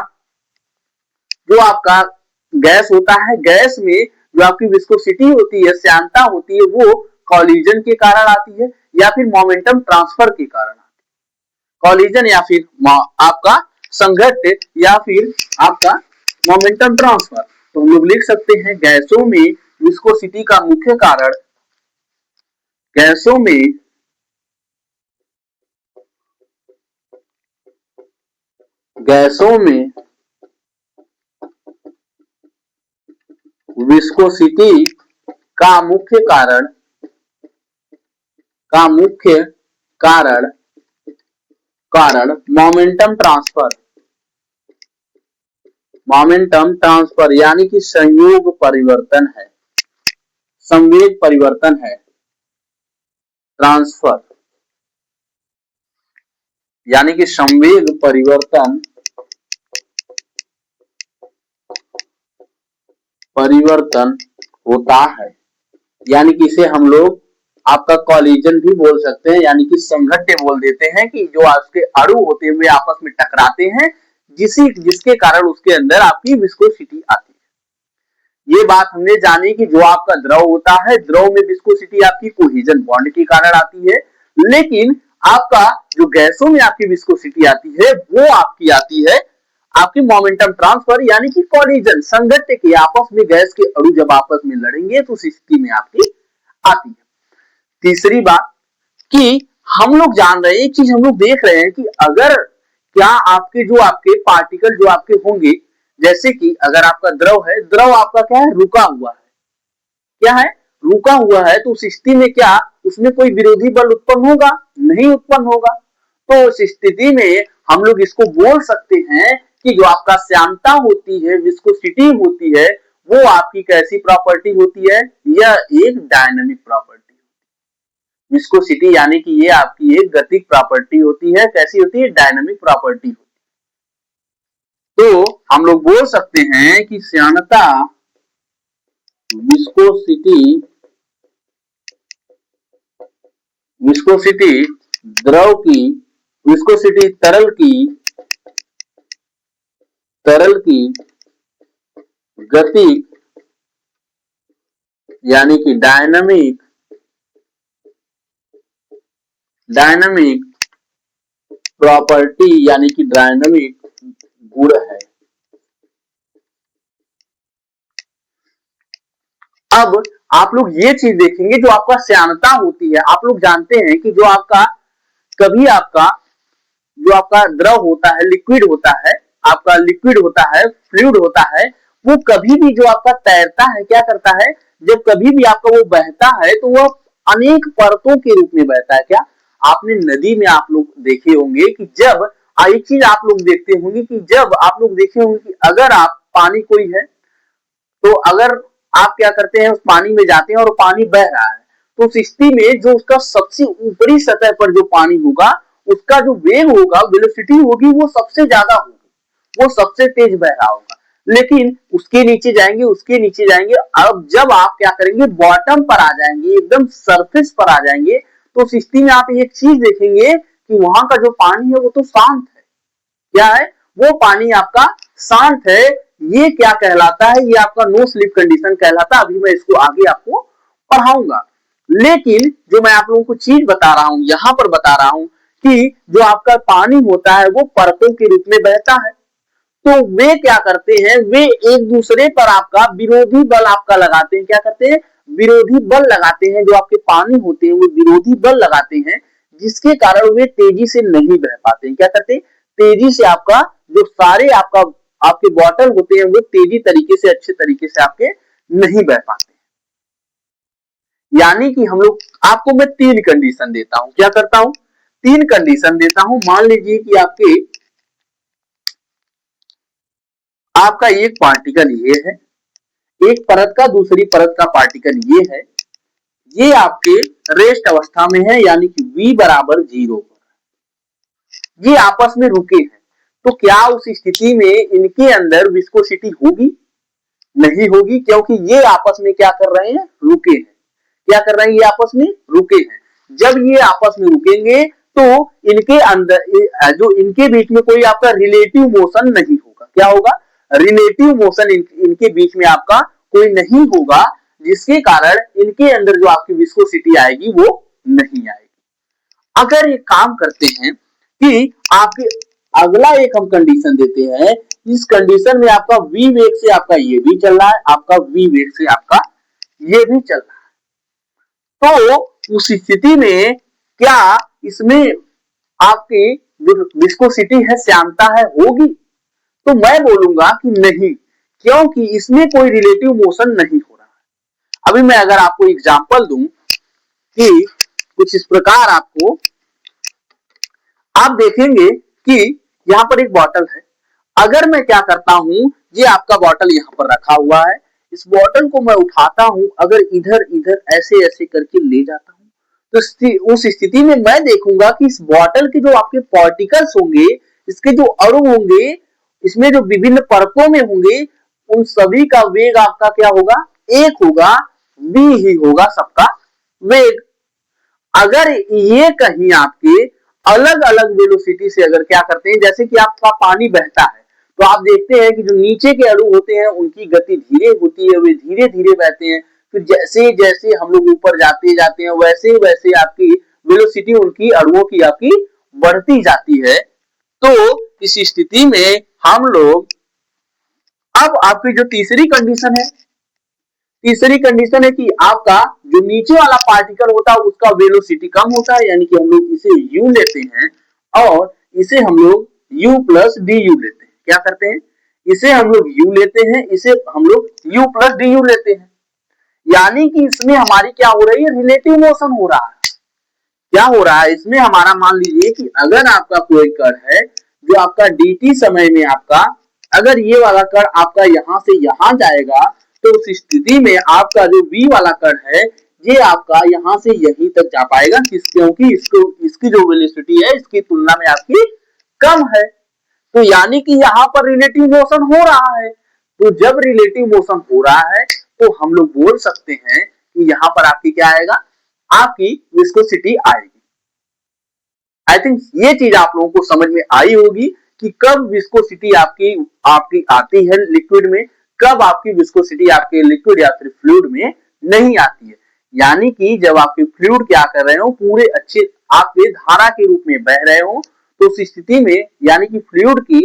गैस होता है, गैस में जो आपकी विस्कोसिटी होती है, श्यानता होती है, वो कॉलिजन के कारण आती है या फिर मोमेंटम ट्रांसफर के कारण आती है। कॉलिजन या फिर आपका संघट्य या फिर आपका मोमेंटम ट्रांसफर। तो हम लोग लिख सकते हैं गैसों में विस्कोसिटी का मुख्य कारण, गैसों में गैसों में विस्कोसिटी का मुख्य कारण कारण कारण मोमेंटम ट्रांसफर यानी कि संयोग परिवर्तन है, संवेग परिवर्तन है। ट्रांसफर यानी कि संवेग परिवर्तन होता है, यानी कि इसे हम लोग आपका कॉलिजन भी बोल सकते हैं, यानी कि संघट्य बोल देते हैं कि जो आपके अणु होते हैं वे आपस में टकराते हैं, जिसके कारण उसके अंदर आपकी विस्कोसिटी आती है। ये बात हमने जानी कि जो आपका द्रव होता है, द्रव में विस्कोसिटी आपकी कोहेजन बॉन्ड के कारण आती है, लेकिन आपका जो गैसों में आपकी विस्कोसिटी आती है वो आपकी आती है आपकी मोमेंटम ट्रांसफर, यानी कि कॉलिजन, संघट्य के आपस में गैस के अणु जब आपस में लड़ेंगे तो उस स्थिति में आपकी आती है। तीसरी बात कि हम लोग जान रहे हैं, एक चीज हम लोग देख रहे हैं कि अगर क्या आपके पार्टिकल जो आपके होंगे, जैसे कि अगर आपका द्रव है, द्रव आपका क्या है, रुका हुआ है, क्या है, रुका हुआ है, तो उस स्थिति में क्या उसमें कोई विरोधी बल उत्पन्न होगा, नहीं उत्पन्न होगा। तो उस स्थिति में हम लोग इसको बोल सकते हैं कि जो आपका श्यानता होती है, विस्कोसिटी होती है, वो आपकी कैसी प्रॉपर्टी होती है, यह एक डायनामिक प्रॉपर्टी। विस्कोसिटी यानी कि ये आपकी एक गतिक प्रॉपर्टी होती है, कैसी होती है, डायनामिक प्रॉपर्टी होती है। तो हम लोग बोल सकते हैं कि श्यानता, विस्कोसिटी, विस्कोसिटी द्रव की, विस्कोसिटी तरल की गतिक यानी कि डायनामिक प्रॉपर्टी यानी कि डायनामिक गुण है। अब आप लोग ये चीज देखेंगे, जो आपका श्यानता होती है, आप लोग जानते हैं कि जो आपका कभी आपका जो आपका द्रव होता है, लिक्विड होता है, आपका लिक्विड होता है, फ्लूइड होता है, वो कभी भी जो आपका तैरता है क्या करता है, जब कभी भी आपका वो बहता है तो वो अनेक परतों के रूप में बहता है। क्या आपने नदी में आप लोग देखे होंगे कि जब एक चीज आप लोग देखते होंगे कि जब आप लोग देखे होंगे कि अगर आप पानी कोई है, तो अगर आप क्या करते हैं, उस पानी में जाते हैं और पानी बह रहा है, तो उस स्थिति में जो उसका सबसे ऊपरी सतह पर जो पानी होगा, उसका जो वेग होगा, वेलोसिटी होगी, वो सबसे ज्यादा होगी, वो सबसे तेज बह रहा होगा। लेकिन उसके नीचे जाएंगे, उसके नीचे जाएंगे, अब जब आप क्या करेंगे, बॉटम पर आ जाएंगे, एकदम सरफेस पर आ जाएंगे, तो उस स्थिति में आप एक चीज देखेंगे कि वहां का जो पानी है वो तो शांत है। क्या है, वो पानी आपका शांत है। ये क्या कहलाता है, ये आपका नो स्लिप कंडीशन कहलाता है। अभी मैं इसको आगे आपको पढ़ाऊंगा, लेकिन जो मैं आप लोगों को चीज बता रहा हूं, यहां पर बता रहा हूं कि जो आपका पानी होता है वो परतों के रूप में बहता है, तो वे क्या करते हैं, वे एक दूसरे पर आपका विरोधी बल आपका लगाते हैं। क्या करते हैं, विरोधी बल लगाते हैं। जो आपके पानी होते हैं वो विरोधी बल लगाते हैं, जिसके कारण वे तेजी से नहीं बह पाते हैं। क्या करते हैं, तेजी से आपका जो सारे आपके बॉटल होते हैं वो तेजी तरीके से, अच्छे तरीके से आपके नहीं बह पाते। यानी कि हम लोग, आपको मैं 3 कंडीशन देता हूं, क्या करता हूं, 3 कंडीशन देता हूं। मान लीजिए कि आपका एक पार्टिकल ये है, एक परत का दूसरी परत का पार्टिकल ये है, ये आपके रेस्ट अवस्था में है, यानी कि v बराबर 0 पर ये आपस में रुके हैं। तो क्या उस स्थिति में इनके अंदर विस्कोसिटी होगी, नहीं होगी, क्योंकि ये आपस में क्या कर रहे हैं, रुके हैं। क्या कर रहे हैं, ये आपस में रुके हैं। जब ये आपस में रुकेंगे तो इनके अंदर जो इनके बीच में कोई आपका रिलेटिव मोशन नहीं होगा। क्या होगा, रिलेटिव मोशन इनके बीच में आपका कोई नहीं होगा, जिसके कारण इनके अंदर जो आपकी विस्कोसिटी आएगी वो नहीं आएगी। अगर ये काम करते हैं कि आपके अगला एक हम कंडीशन देते हैं, इस कंडीशन में आपका v वेग से आपका ये भी चल रहा है, आपका v वेग से आपका ये भी चल रहा है, तो उस स्थिति में क्या इसमें आपकी जो विस्कोसिटी है, श्यानता है, होगी? तो मैं बोलूंगा कि नहीं, क्योंकि इसमें कोई रिलेटिव मोशन नहीं हो रहा है। अभी मैं अगर आपको एग्जांपल दूं कि कुछ इस प्रकार आप देखेंगे कि यहां पर एक बॉटल है। अगर मैं क्या करता हूं, ये आपका बॉटल यहां पर रखा हुआ है, इस बॉटल को मैं उठाता हूं, अगर इधर इधर ऐसे ऐसे करके ले जाता हूं, तो उस स्थिति में मैं देखूंगा कि इस बॉटल के जो आपके पार्टिकल्स होंगे, इसके जो अणु होंगे, इसमें जो विभिन्न परतों में होंगे, उन सभी का वेग आपका क्या होगा, एक होगा, v ही होगा सबका वेग। अगर ये कहीं आपके अलग अलग वेलोसिटी से अगर क्या करते हैं, जैसे कि आपका पानी बहता है तो आप देखते हैं कि जो नीचे के अणु होते हैं उनकी गति धीरे होती है, वे धीरे धीरे बहते हैं। फिर जैसे जैसे हम लोग ऊपर जाते जाते हैं वैसे वैसे आपकी वेलोसिटी उनकी अणुओं की आपकी बढ़ती जाती है। तो इस स्थिति में हम लोग, अब आपकी जो तीसरी कंडीशन है, तीसरी कंडीशन है कि आपका जो नीचे वाला पार्टिकल होता है उसका वेलोसिटी कम होता है, यानी कि हम लोग इसे u लेते हैं और इसे हम लोग u प्लस डी यू लेते हैं। क्या करते हैं, इसे हम लोग u लेते हैं, इसे हम लोग u प्लस डी यू लेते हैं, यानी कि इसमें हमारी क्या हो रही है, रिलेटिव मोशन हो रहा है। क्या हो रहा है इसमें हमारा, मान लीजिए कि अगर आपका कोई कण है जो आपका dt समय में आपका, अगर ये वाला कण आपका यहां से यहां जाएगा तो उस स्थिति में आपका जो v वाला कण है ये आपका यहां से यहीं तक जा पाएगा, क्योंकि इसको इसकी जो वेलोसिटी है इसकी तुलना में आपकी कम है। तो यानी कि यहाँ पर रिलेटिव मोशन हो रहा है। तो जब रिलेटिव मोशन हो रहा है तो हम लोग बोल सकते हैं कि यहाँ पर आपकी क्या आएगा, आपकी विस्कोसिटी आएगी। आई थिंक ये चीज आप लोगों को समझ में आई होगी कि कब विस्कोसिटी आपकी आपकी आती है लिक्विड में, कब आपकी विस्कोसिटी आपके लिक्विड या फिर फ्लूइड में नहीं आती है। यानी कि जब आपके फ्लूइड क्या कर रहे हो, पूरे अच्छे आपके धारा के रूप में बह रहे हो, तो उस स्थिति में यानी कि फ्लूइड की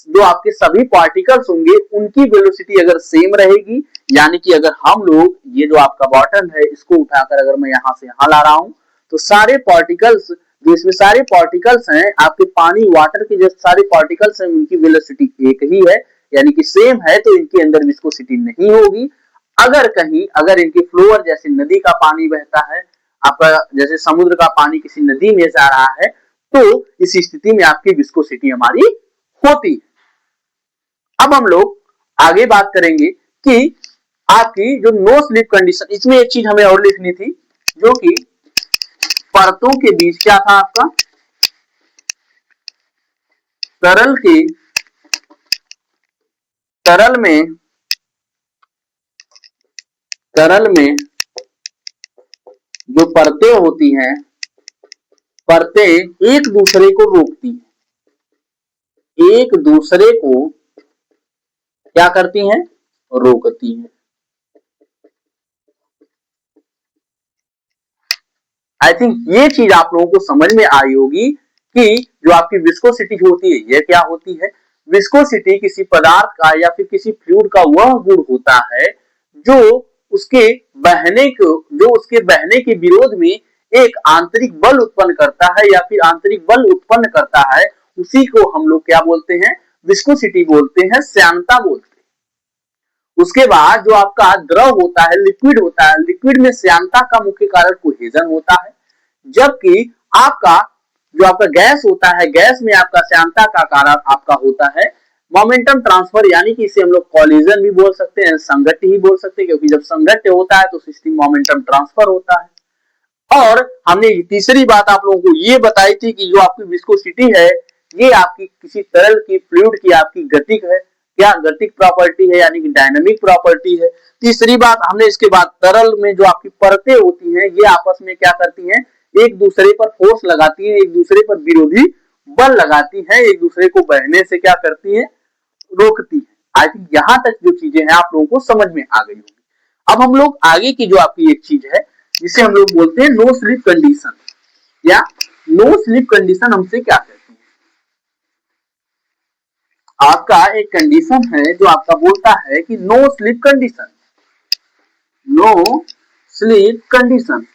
जो आपके सभी पार्टिकल्स होंगे उनकी वेलोसिटी अगर सेम रहेगी, यानी कि अगर हम लोग ये जो आपका बॉटल है इसको उठाकर अगर मैं यहां से यहां ला रहा हूं तो सारे पार्टिकल्स जो इसमें सारे पार्टिकल्स हैं आपके पानी वाटर के जो सारे पार्टिकल्स हैं उनकी वेलोसिटी एक ही है, यानी कि सेम है, तो इनके अंदर विस्कोसिटी नहीं होगी। अगर कहीं अगर इनके फ्लोअर जैसे नदी का पानी बहता है, आपका जैसे समुद्र का पानी किसी नदी में जा रहा है, तो इस स्थिति में आपकी विस्कोसिटी हमारी होती है। अब हम लोग आगे बात करेंगे कि आपकी जो नो स्लिप कंडीशन, इसमें एक चीज हमें और लिखनी थी जो कि परतों के बीच क्या था आपका, तरल के तरल में जो परतें होती हैं, परतें एक दूसरे को रोकती हैं, एक दूसरे को क्या करती हैं, रोकती हैं। आई थिंक ये चीज आप लोगों को समझ में आई होगी कि जो आपकी विस्कोसिटी होती है ये क्या होती है। विस्कोसिटी किसी पदार्थ का या फिर किसी फ्लूइड का वह गुण होता है जो उसके बहने के विरोध में एक आंतरिक बल उत्पन्न करता है या फिर आंतरिक बल उत्पन्न करता है, उसी को हम लोग क्या बोलते हैं, विस्कोसिटी बोलते हैं, श्यानता बोलते हैं। उसके बाद जो आपका द्रव होता है, लिक्विड होता है, लिक्विड में श्यानता का मुख्य कारण कोहेजन होता है, जबकि आपका जो आपका गैस होता है, गैस में आपका श्यानता का कारण आपका होता है मोमेंटम ट्रांसफर, यानी कि इसे हम लोग कॉलिजन भी बोल सकते हैं, संघट्य ही बोल सकते हैं, क्योंकि जब संघट्य होता है तो सिस्टम मोमेंटम ट्रांसफर होता है। और हमने तीसरी बात आप लोगों को ये बताई थी कि जो आपकी विस्कोसिटी है ये आपकी किसी तरल की फ्लूइड की आपकी गतिक है, क्या गतिक प्रॉपर्टी है, यानी कि डायनामिक प्रॉपर्टी है। तीसरी बात हमने इसके बाद तरल में जो आपकी परतें होती हैं ये आपस में क्या करती हैं, एक दूसरे पर फोर्स लगाती हैं, एक दूसरे पर विरोधी बल लगाती हैं, एक दूसरे को बहने से क्या करती हैं, रोकती है। आई थिंक यहां तक जो चीजें हैं आप लोगों को समझ में आ गई होगी। अब हम लोग आगे की जो आपकी एक चीज है जिसे हम लोग बोलते हैं नो स्लिप कंडीशन, या नो स्लिप कंडीशन हमसे क्या कहते हैं। आपका एक कंडीशन है जो आपका बोलता है कि no slip condition, no slip condition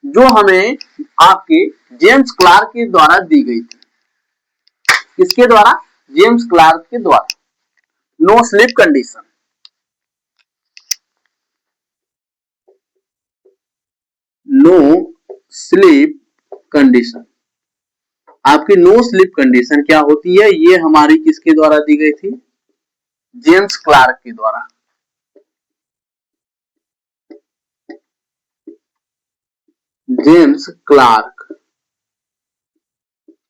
जो हमें आपके जेम्स क्लार्क के द्वारा दी गई थी। किसके द्वारा, जेम्स क्लार्क के द्वारा। No slip condition, no slip condition, आपकी नो स्लिप कंडीशन क्या होती है, ये हमारी किसके द्वारा दी गई थी, जेम्स क्लार्क के द्वारा। जेम्स क्लार्क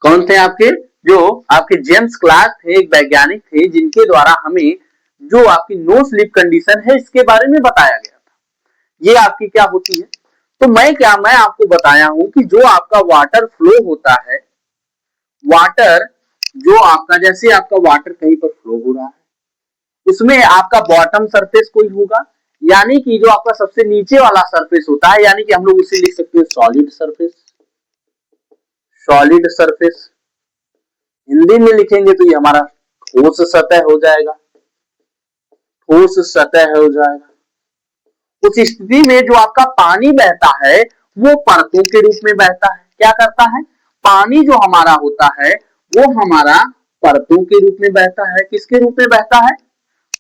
कौन थे आपके, जो आपके जेम्स क्लार्क थे, एक वैज्ञानिक थे जिनके द्वारा हमें जो आपकी नो स्लिप कंडीशन है इसके बारे में बताया गया था। ये आपकी क्या होती है, तो मैं आपको बताया हूं कि जो आपका वाटर फ्लो होता है, वाटर जो आपका, जैसे आपका वाटर कहीं पर फ्लो हो रहा है, उसमें आपका बॉटम सरफेस कोई होगा, यानी कि जो आपका सबसे नीचे वाला सरफेस होता है, यानी कि हम लोग उसे लिख सकते हैं solid surface. Solid surface Hindi में लिखेंगे तो ये हमारा ठोस सतह हो जाएगा, ठोस सतह हो जाएगा। उस स्थिति में जो आपका पानी बहता है वो परतों के रूप में बहता है। क्या करता है? पानी जो हमारा होता है वो हमारा परतों के रूप में बहता है। किसके रूप में बहता है?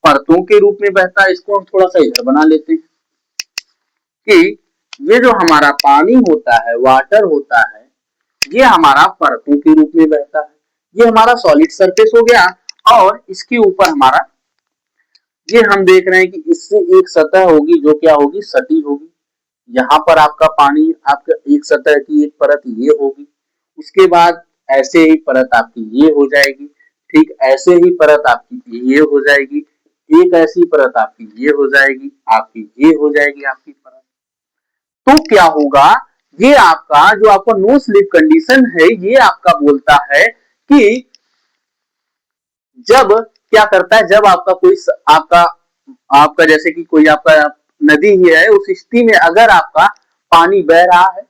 परतों के रूप में बहता है। इसको हम थोड़ा सा इधर बना लेते हैं कि ये जो हमारा पानी होता है, वाटर होता है, ये हमारा परतों के रूप में बहता है। ये हमारा सॉलिड सरफेस हो गया। और इसके ऊपर हमारा, ये हम देख रहे हैं कि इससे एक सतह होगी जो क्या होगी? सटी होगी। यहाँ पर आपका पानी, आपका एक सतह की एक परत ये होगी, उसके बाद ऐसे ही परत आपकी ये हो जाएगी, ठीक ऐसे ही परत आपकी ये हो जाएगी, एक ऐसी परत आपकी ये हो जाएगी, आपकी ये हो जाएगी आपकी परत। तो क्या होगा? ये आपका जो आपका नो स्लिप कंडीशन है, ये आपका बोलता है कि जब क्या करता है, जब आपका कोई आपका आपका जैसे कि कोई आपका नदी ही है, उस स्थिति में अगर आपका पानी बह रहा है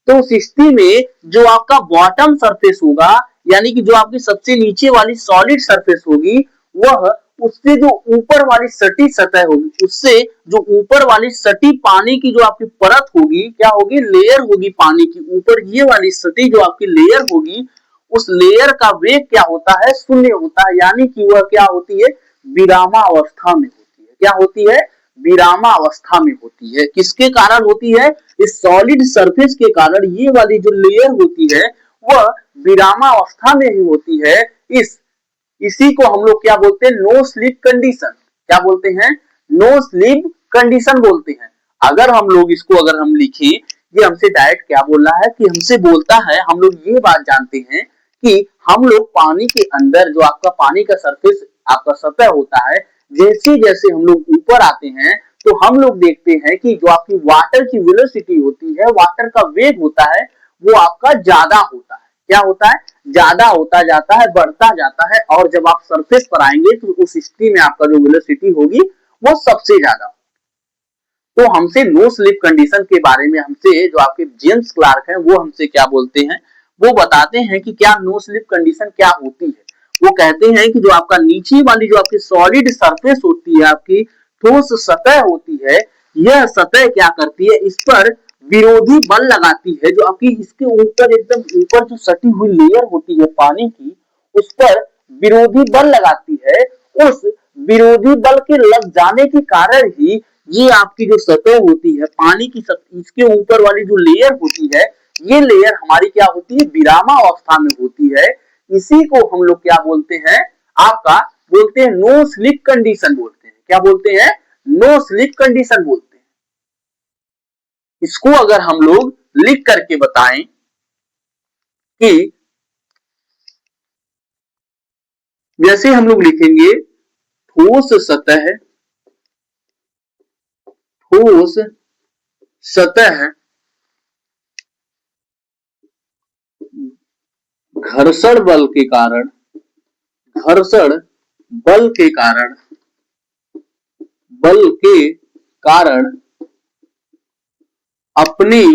तो उस स्थिति में जो आपका बॉटम सरफेस होगा, यानी कि जो आपकी सबसे नीचे वाली सॉलिड सरफेस होगी, वह उससे जो ऊपर वाली सटी सतह होगी, उससे जो ऊपर वाली सटी पानी की जो आपकी परत होगी, क्या होगी? लेयर होगी पानी की ऊपर। ये वाली सटी जो आपकी लेयर होगी, उस लेयर का वेग क्या होता है? शून्य होता है, यानी कि वह क्या होती है? विरामावस्था में होती है। क्या होती है? विरामावस्था में होती है। किसके कारण होती है? इस सॉलिड सरफेस के कारण। ये वाली जो लेयर होती है वह विरामावस्था में ही होती है। इसी को हम लोग क्या बोलते हैं? No slip condition. क्या बोलते हैं? नो स्लिप कंडीशन बोलते हैं। अगर हम लोग इसको अगर हम लिखें, ये हमसे डायरेक्ट क्या बोल रहा है कि हमसे बोलता है, हम लोग ये बात जानते हैं कि हम लोग पानी के अंदर जो आपका पानी का सरफेस, आपका सतह होता है, जैसे जैसे हम लोग ऊपर आते हैं तो हम लोग देखते हैं कि जो आपकी वाटर की वेलोसिटी होती है, वाटर का वेग होता है, वो आपका ज्यादा होता है। क्या होता है? ज्यादा होता जाता है, बढ़ता जाता है। और जब आप सरफेस पर आएंगे तो उस स्थिति में आपका जो वेलोसिटी होगी वो सबसे ज्यादा। तो हमसे नो स्लिप कंडीशन के बारे में हमसे जो आपके जेम्स क्लार्क हैं वो हमसे क्या बोलते हैं? वो बताते हैं कि क्या नो स्लिप कंडीशन क्या होती है। वो कहते हैं कि जो आपका नीचे वाली जो आपकी सॉलिड सरफेस होती है, आपकी ठोस सतह होती है, यह सतह क्या करती है? इस पर विरोधी बल लगाती है। जो आपकी इसके ऊपर, एकदम ऊपर जो सटी हुई लेयर होती है पानी की, उस पर विरोधी बल लगाती है। उस विरोधी बल के लग जाने के कारण ही ये आपकी जो सतह होती है पानी की, इसके ऊपर वाली जो लेयर होती है, ये लेयर हमारी क्या होती है? विरामावस्था में होती है। इसी को हम लोग क्या बोलते हैं? आपका बोलते हैं नो स्लिप कंडीशन बोलते हैं। क्या बोलते हैं? नो स्लिप कंडीशन बोलते हैं। इसको अगर हम लोग लिख करके बताएं कि जैसे हम लोग लिखेंगे ठोस सतह, ठोस सतह घर्षण बल के कारण, घर्षण बल के कारण, बल के कारण अपनी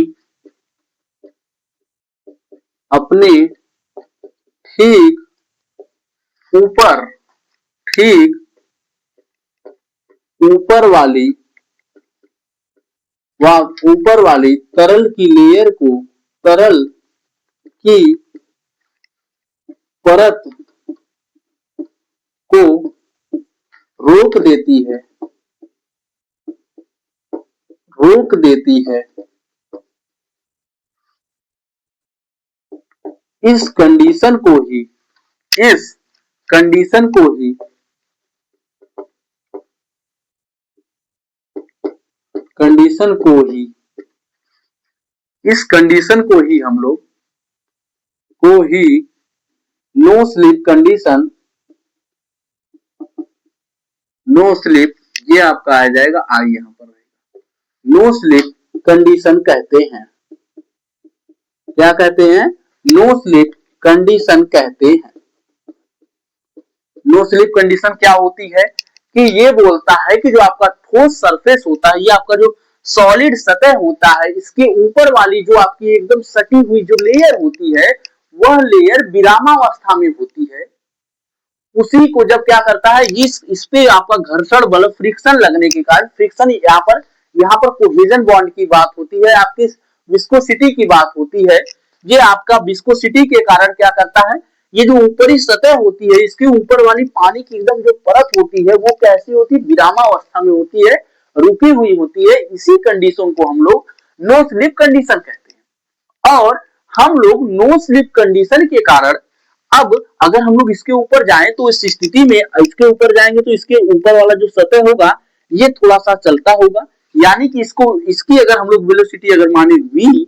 अपने ठीक ऊपर, ठीक ऊपर वाली व ऊपर वाली तरल की लेयर को, तरल की परत को रोक देती है, रोक देती है। इस कंडीशन को ही, इस कंडीशन को ही, कंडीशन को ही, इस कंडीशन को ही हम लोग को ही no slip condition, no slip, ये आपका आ जाएगा, आई यहां पर नो स्लिप कंडीशन कहते हैं। क्या कहते हैं? नो स्लिप कंडीशन कहते हैं। नो स्लिप कंडीशन क्या होती है कि ये बोलता है कि जो आपका ठोस सरफेस होता है, ये आपका जो सॉलिड सतह होता है, इसके ऊपर वाली जो आपकी एकदम सटी हुई जो लेयर होती है, वह लेयर विरामावस्था में होती है। उसी को जब क्या करता है, इस पे आपका घर्षण बल फ्रिक्शन लगने के कारण, फ्रिक्शन यहाँ पर कोहेजन बॉन्ड की बात होती है, आपकी विस्कोसिटी की बात होती है। ये आपका विस्कोसिटी के कारण क्या करता है, ये जो ऊपरी सतह होती है, इसके ऊपर वाली पानी की एकदम जो परत होती है, वो कैसी होती है? विरामावस्था में होती है, रुकी हुई होती है। इसी कंडीशन को हम लोग नो स्लिप कंडीशन कहते हैं। और हम लोग नो स्लिप कंडीशन के कारण, अब अगर हम लोग इसके ऊपर जाएं तो इस स्थिति में, इसके ऊपर जाएंगे तो इसके ऊपर वाला जो सतह होगा ये थोड़ा सा चलता होगा, यानी कि इसकी अगर हम लोग वेलोसिटी अगर माने v,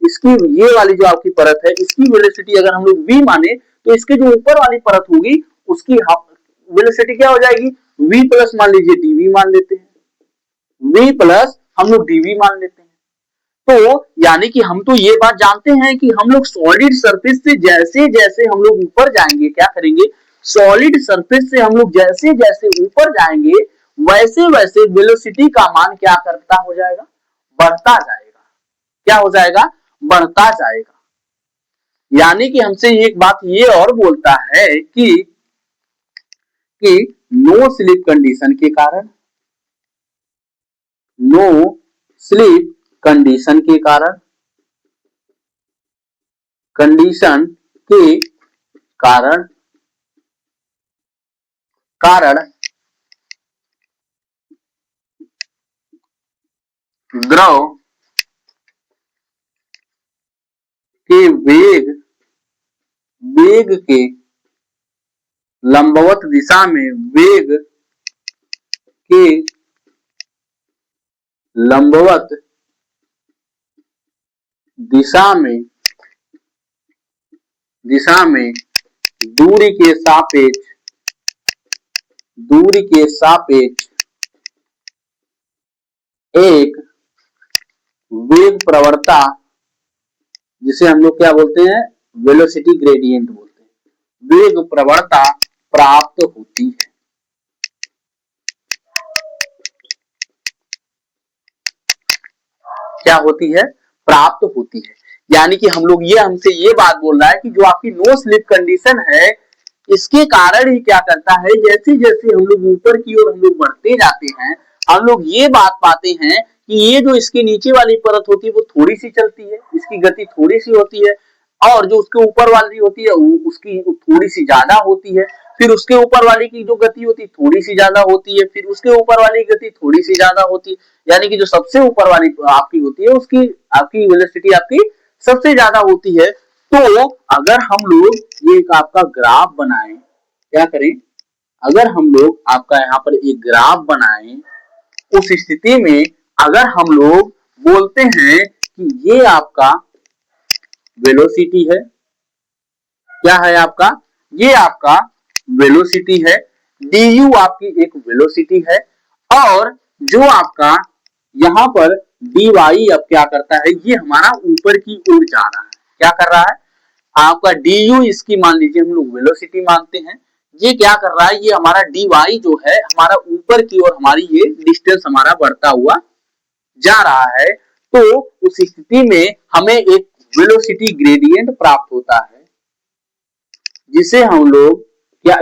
इसकी ये वाली जो आपकी परत है, इसकी वेलोसिटी अगर हम लोग v माने, तो इसके जो ऊपर वाली परत होगी उसकी वेलोसिटी क्या हो जाएगी? v प्लस मान लीजिए dv मान लेते हैं, v प्लस हम लोग dv मान लेते हैं। तो यानी कि हम तो ये बात जानते हैं कि हम लोग सॉलिड सरफेस से जैसे जैसे हम लोग ऊपर जाएंगे, क्या करेंगे? सॉलिड सरफेस से हम लोग जैसे जैसे ऊपर जाएंगे, वैसे वैसे वेलोसिटी का मान क्या करता हो जाएगा? बढ़ता जाएगा। क्या हो जाएगा? बढ़ता जाएगा। यानी कि हमसे एक बात ये और बोलता है कि नो स्लिप कंडीशन के कारण, नो स्लिप कंडीशन के कारण, कंडीशन के कारण द्रव के वेग के लंबवत दिशा में, वेग के लंबवत दिशा में दूरी के सापेक्ष एक वेग प्रवणता, जिसे हम लोग क्या बोलते हैं? वेलोसिटी ग्रेडियंट बोलते हैं, वेग प्रवणता प्राप्त होती है। क्या होती है? प्राप्त होती है। यानी कि हम लोग हमसे ये बात बोल रहा है कि जो आपकी नो स्लिप कंडीशन है, इसके कारण ही क्या करता है, जैसे जैसे हम लोग ऊपर की ओर हम लोग बढ़ते जाते हैं, हम लोग ये बात पाते हैं कि ये जो इसके नीचे वाली परत होती है वो थोड़ी सी चलती है, इसकी गति थोड़ी सी होती है, और जो उसके ऊपर वाली होती है उसकी थोड़ी सी ज्यादा होती है, फिर उसके ऊपर वाली की जो गति होती है थोड़ी सी ज्यादा होती है, फिर उसके ऊपर वाली की गति थोड़ी सी ज्यादा होती है। यानी कि जो सबसे ऊपर वाली आपकी होती है, उसकी आपकी वेलोसिटी आपकी सबसे ज्यादा होती है। तो अगर हम लोग ये एक आपका ग्राफ बनाएं, क्या करें? अगर हम लोग आपका यहाँ पर एक ग्राफ बनाएं, उस स्थिति में अगर हम लोग बोलते हैं कि ये आपका वेलोसिटी है, क्या है आपका? ये आपका वेलोसिटी है, du आपकी एक वेलोसिटी है, और जो आपका यहाँ पर dy अब क्या करता है, ये हमारा ऊपर की ओर जा रहा है। क्या कर रहा है? आपका du, इसकी मान लीजिए हम लोग वेलोसिटी मानते हैं, ये क्या कर रहा है, ये हमारा dy जो है हमारा ऊपर की ओर, हमारी ये डिस्टेंस हमारा बढ़ता हुआ जा रहा है। तो उस स्थिति में हमें एक वेलोसिटी ग्रेडियंट प्राप्त होता है, जिसे हम लोग क्या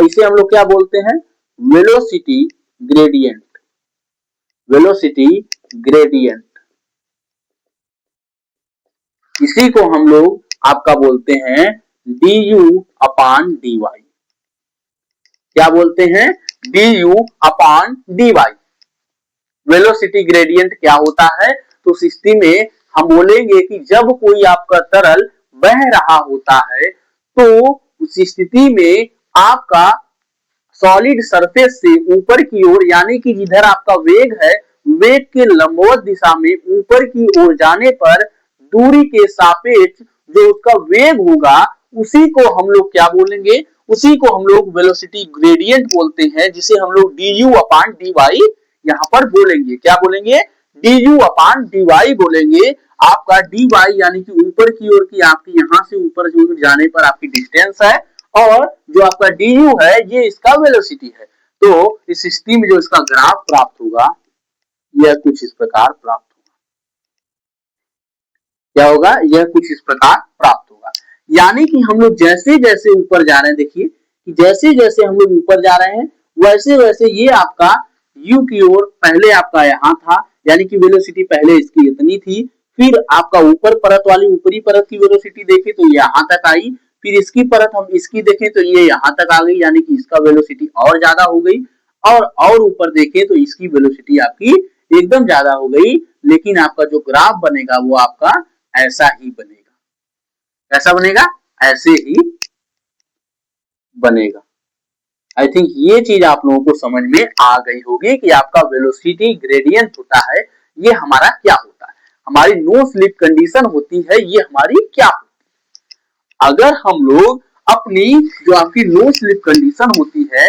बोलते हैं? Velocity gradient. वेलोसिटी ग्रेडियंट, इसी को हम लोग आपका बोलते हैं du अपान dy। क्या बोलते हैं? du अपान dy। वेलोसिटी ग्रेडियंट क्या होता है? तो उस स्थिति में हम बोलेंगे कि जब कोई आपका तरल बह रहा होता है, तो उस स्थिति में आपका सॉलिड सरफेस से ऊपर की ओर, यानी कि जिधर आपका वेग है, वेग के लंबवत दिशा में ऊपर की ओर जाने पर दूरी के सापेक्ष जो उसका वेग होगा, उसी को हम लोग क्या बोलेंगे? उसी को हम लोग वेलोसिटी ग्रेडियंट बोलते हैं, जिसे हम लोग du अपान dy यहाँ पर बोलेंगे। क्या बोलेंगे? D U upon D Y बोलेंगे। आपका डी वाई यानी कि ऊपर की ओर की आपकी यहां से ऊपर जो जाने पर आपकी डिस्टेंस है, और जो आपका डी यू है ये इसका वेलोसिटी है। तो इस स्थिति में जो इसका ग्राफ प्राप्त होगा यह कुछ इस प्रकार प्राप्त होगा। क्या होगा? यह कुछ इस प्रकार प्राप्त होगा। यानी कि हम लोग जैसे जैसे ऊपर जा रहे हैं, देखिए कि जैसे जैसे हम लोग ऊपर जा रहे हैं वैसे वैसे ये आपका u की ओर पहले आपका यहां था, यानी कि वेलोसिटी पहले इसकी इतनी थी, फिर आपका ऊपर परत वाली ऊपरी परत की वेलोसिटी देखें तो ये यहां तक आई, फिर इसकी परत हम इसकी देखें तो ये यहां तक आ गई, यानी कि इसका वेलोसिटी और ज्यादा हो गई, और ऊपर देखें तो इसकी वेलोसिटी आपकी एकदम ज्यादा हो गई। लेकिन आपका जो ग्राफ बनेगा वो आपका ऐसा ही बनेगा। ऐसा बनेगा, ऐसे ही बनेगा। आई थिंक ये चीज आप लोगों को समझ में आ गई होगी कि आपका वेलोसिटी ग्रेडियंट होता है ये हमारा क्या होता है, हमारी नो स्लिप कंडीशन होती है ये हमारी क्या होती है। अगर हम लोग अपनी जो आपकी नो स्लिप कंडीशन होती है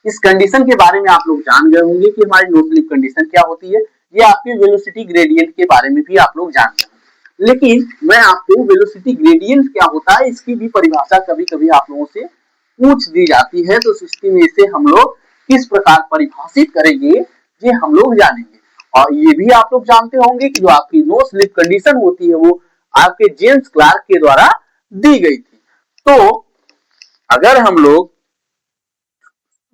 इस कंडीशन के बारे में आप लोग जान गए होंगे कि हमारी नो स्लिप कंडीशन क्या होती है, ये आपके वेलोसिटी ग्रेडियंट के बारे में भी आप लोग जान गए होंगे। लेकिन मैं आपको वेलोसिटी ग्रेडियंट क्या होता है इसकी भी परिभाषा कभी कभी आप लोगों से पूछ दी जाती है, तो स्थिति में इसे हम लोग किस प्रकार परिभाषित करेंगे ये हम लोग जानेंगे। और ये भी आप लोग जानते होंगे कि जो आपकी नो स्लिप कंडीशन होती है वो आपके जेम्स क्लार्क के द्वारा दी गई थी। तो अगर हम लोग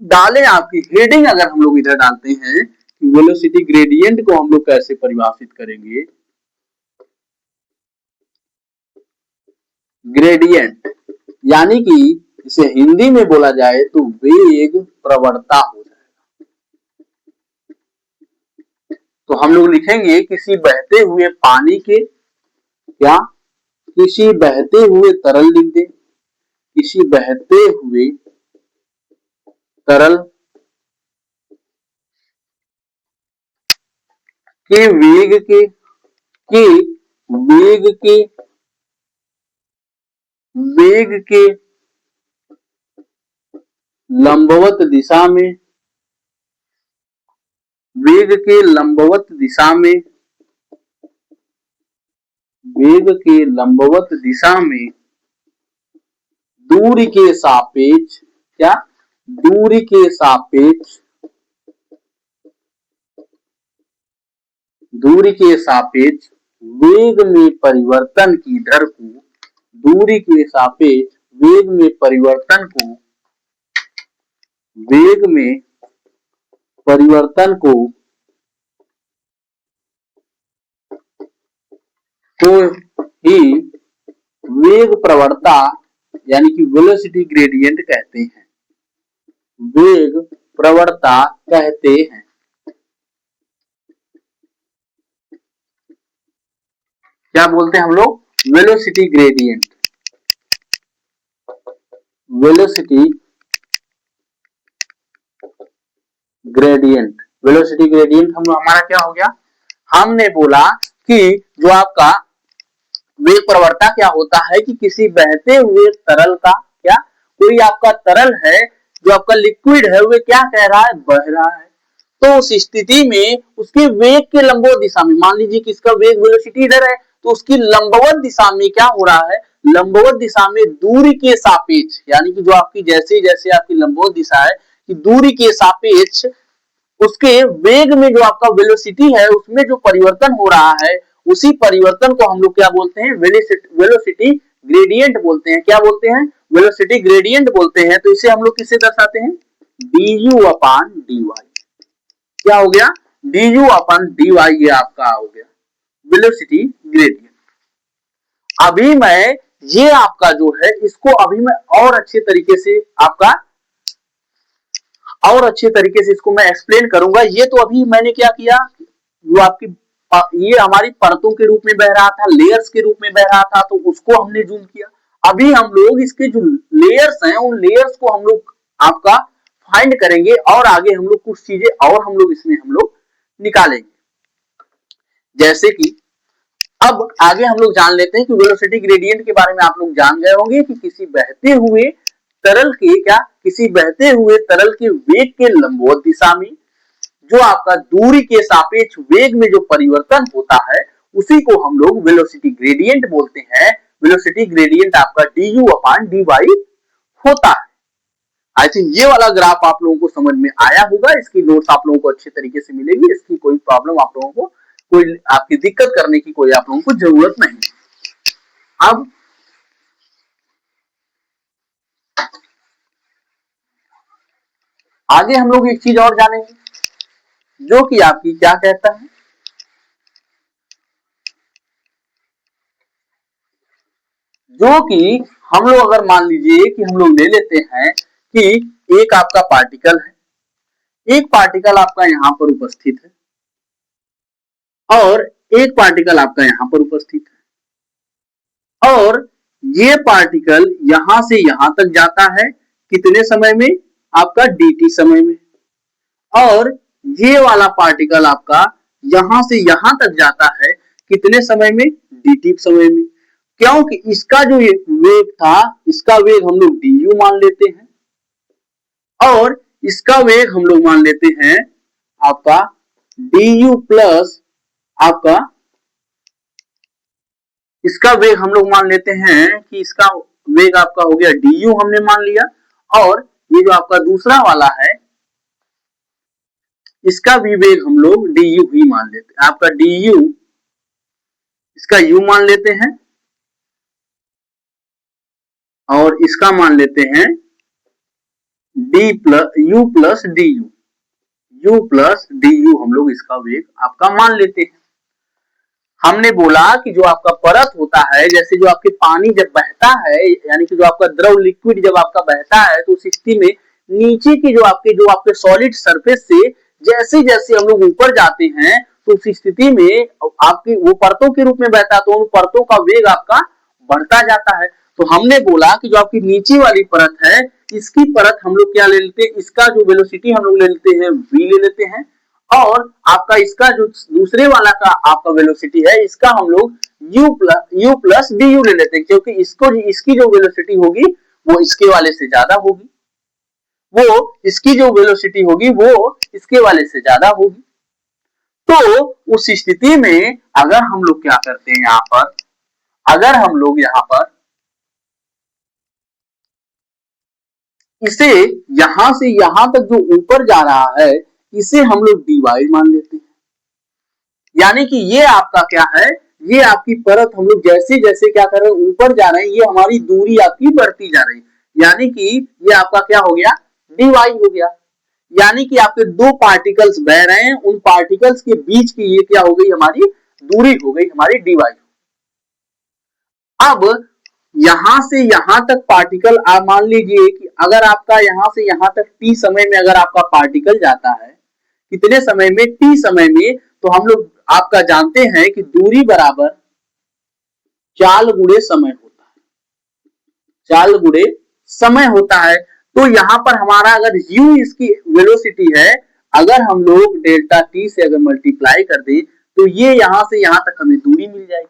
डालें, आपकी हेडिंग अगर हम लोग इधर डालते हैं कि वेलोसिटी ग्रेडियंट को हम लोग कैसे परिभाषित करेंगे, ग्रेडियंट यानी कि इसे हिंदी में बोला जाए तो वेग प्रवणता हो जाएगा। तो हम लोग लिखेंगे किसी बहते हुए पानी के, क्या, किसी बहते हुए तरल लिख दें, किसी बहते हुए तरल के वेग के लंबवत दिशा में, वेग के लंबवत दिशा में, वेग के लंबवत दिशा में दूरी के सापेक्ष, क्या, दूरी के सापेक्ष, दूरी के सापेक्ष वेग में परिवर्तन की दर को, दूरी के सापेक्ष वेग में परिवर्तन को, वेग में परिवर्तन को ही वेग प्रवणता यानी कि वेलोसिटी ग्रेडियंट कहते हैं, वेग प्रवणता कहते हैं। क्या बोलते हैं हम लोग? Velocity gradient. Velocity gradient, velocity gradient हम हमारा क्या हो गया? हमने बोला कि जो आपका वेग प्रवणता क्या होता है कि किसी बहते हुए तरल का, क्या, कोई आपका तरल है जो आपका लिक्विड है वो क्या कह रहा है? बह रहा है। तो उस स्थिति में उसके वेग के लंबवत दिशा में, मान लीजिए कि इसका वेग वेलोसिटी इधर है तो उसकी लंबवत दिशा में क्या हो रहा है? लंबवत दिशा में दूरी के सापेक्ष, यानी कि जो आपकी जैसे जैसे आपकी लंबवत दिशा है कि दूरी के सापेक्ष उसके वेग में जो आपका वेलोसिटी है उसमें जो परिवर्तन हो रहा है उसी परिवर्तन को हम लोग क्या बोलते हैं? वेलोसिटी ग्रेडियंट बोलते हैं। क्या बोलते हैं? वेलोसिटी ग्रेडियंट बोलते हैं। तो इसे हम लोग किससे दर्शाते हैं? du अपान dy। क्या हो गया? du अपान dy ये आपका हो गया वेलोसिटी ग्रेडियंट। अभी मैं ये आपका जो है इसको अभी मैं और अच्छे तरीके से इसको मैं एक्सप्लेन करूंगा। ये तो अभी मैंने क्या किया, जो आपकी ये हमारी परतों के रूप में बह रहा था, लेयर्स के रूप में बह रहा था, तो उसको हमने जूम किया। अभी हम लोग इसके जो लेयर्स हैं उन लेयर्स को हम लोग आपका फाइंड करेंगे और आगे हम लोग कुछ चीजें और हम लोग इसमें हम लोग निकालेंगे। जैसे कि अब आगे हम लोग जान लेते हैं कि वेलोसिटी ग्रेडियंट के बारे में आप लोग जान गए होंगे कि किसी बहते हुए तरल के, क्या, किसी बहते हुए तरल के वेग के लंबवत दिशा में जो आपका दूरी के सापेक्ष वेग में जो परिवर्तन होता है उसी को हम लोग वेलोसिटी ग्रेडियंट बोलते हैं। वेलोसिटी ग्रेडियंट आपका du अपॉन dy होता है। आई थिंक ये वाला ग्राफ आप लोगों को समझ में आया होगा। इसकी नोट्स आप लोगों को अच्छे तरीके से मिलेगी। इसकी कोई प्रॉब्लम आप लोगों को, कोई आपकी दिक्कत करने की कोई आप लोगों को जरूरत नहीं। अब आगे हम लोग एक चीज और जानेंगे जो कि आपकी क्या कहता है, जो कि हम लोग अगर मान लीजिए कि हम लोग ले लेते हैं कि एक आपका पार्टिकल है, एक पार्टिकल आपका यहां पर उपस्थित है और एक पार्टिकल आपका यहां पर उपस्थित है और ये पार्टिकल यहां से यहां तक जाता है कितने समय में, आपका dt समय में, और ये वाला पार्टिकल आपका यहां से यहां तक जाता है कितने समय में, dt समय में। क्योंकि इसका जो वेग था, इसका वेग हम लोग du मान लेते हैं और इसका वेग हम लोग मान लेते हैं आपका du प्लस आपका, इसका वेग हम लोग मान लेते हैं कि इसका वेग आपका हो गया du हमने मान लिया, और ये जो आपका दूसरा वाला है इसका भी वेग हम लोग du ही मान लेते हैं। आपका du इसका u मान लेते हैं और इसका मान लेते हैं u प्लस du हम लोग इसका वेग आपका मान लेते हैं। हमने बोला कि जो आपका परत होता है, जैसे जो आपके पानी जब बहता है, यानी कि जो आपका द्रव लिक्विड जब आपका बहता है तो उस स्थिति में नीचे की जो आपके सॉलिड सरफेस से जैसे जैसे हम लोग ऊपर जाते हैं तो उस स्थिति में आपकी वो परतों के रूप में बहता है तो उन परतों का वेग आपका बढ़ता जाता है। तो हमने बोला कि जो आपकी नीचे वाली परत है, इसकी परत हम लोग क्या ले लेते हैं, इसका जो वेलोसिटी हम लोग ले लेते हैं v ले लेते हैं, और आपका इसका जो दूसरे वाला का आपका वेलोसिटी है इसका हम लोग u प्लस du ले लेते हैं, क्योंकि इसकी जो वेलोसिटी होगी वो इसके वाले से ज्यादा होगी, वो इसकी जो वेलोसिटी होगी वो इसके वाले से ज्यादा होगी। तो उस स्थिति में अगर हम लोग क्या करते हैं, यहां पर अगर हम लोग यहां पर इसे यहां से यहां तक जो ऊपर जा रहा है इसे हम लोग dy मान लेते हैं। यानी कि ये आपका क्या है, ये आपकी परत हम लोग जैसे जैसे क्या कर रहे हैं ऊपर जा रहे हैं, ये हमारी दूरी आपकी बढ़ती जा रही है, यानी कि ये आपका क्या हो गया, dy हो गया। यानी कि आपके दो पार्टिकल्स बह रहे हैं, उन पार्टिकल्स के बीच की ये क्या हो गई, हमारी दूरी हो गई हमारी dy। अब यहां से यहां तक पार्टिकल आप मान लीजिए कि अगर आपका यहां से यहां तक t समय में अगर आपका पार्टिकल जाता है, कितने समय में, t समय में, तो हम लोग आपका जानते हैं कि दूरी बराबर चाल गुणे समय होता है, चाल गुणे समय होता है। तो यहां पर हमारा अगर u इसकी वेलोसिटी है, अगर हम लोग डेल्टा t से अगर मल्टीप्लाई कर दें तो ये यहां से यहां तक हमें दूरी मिल जाएगी।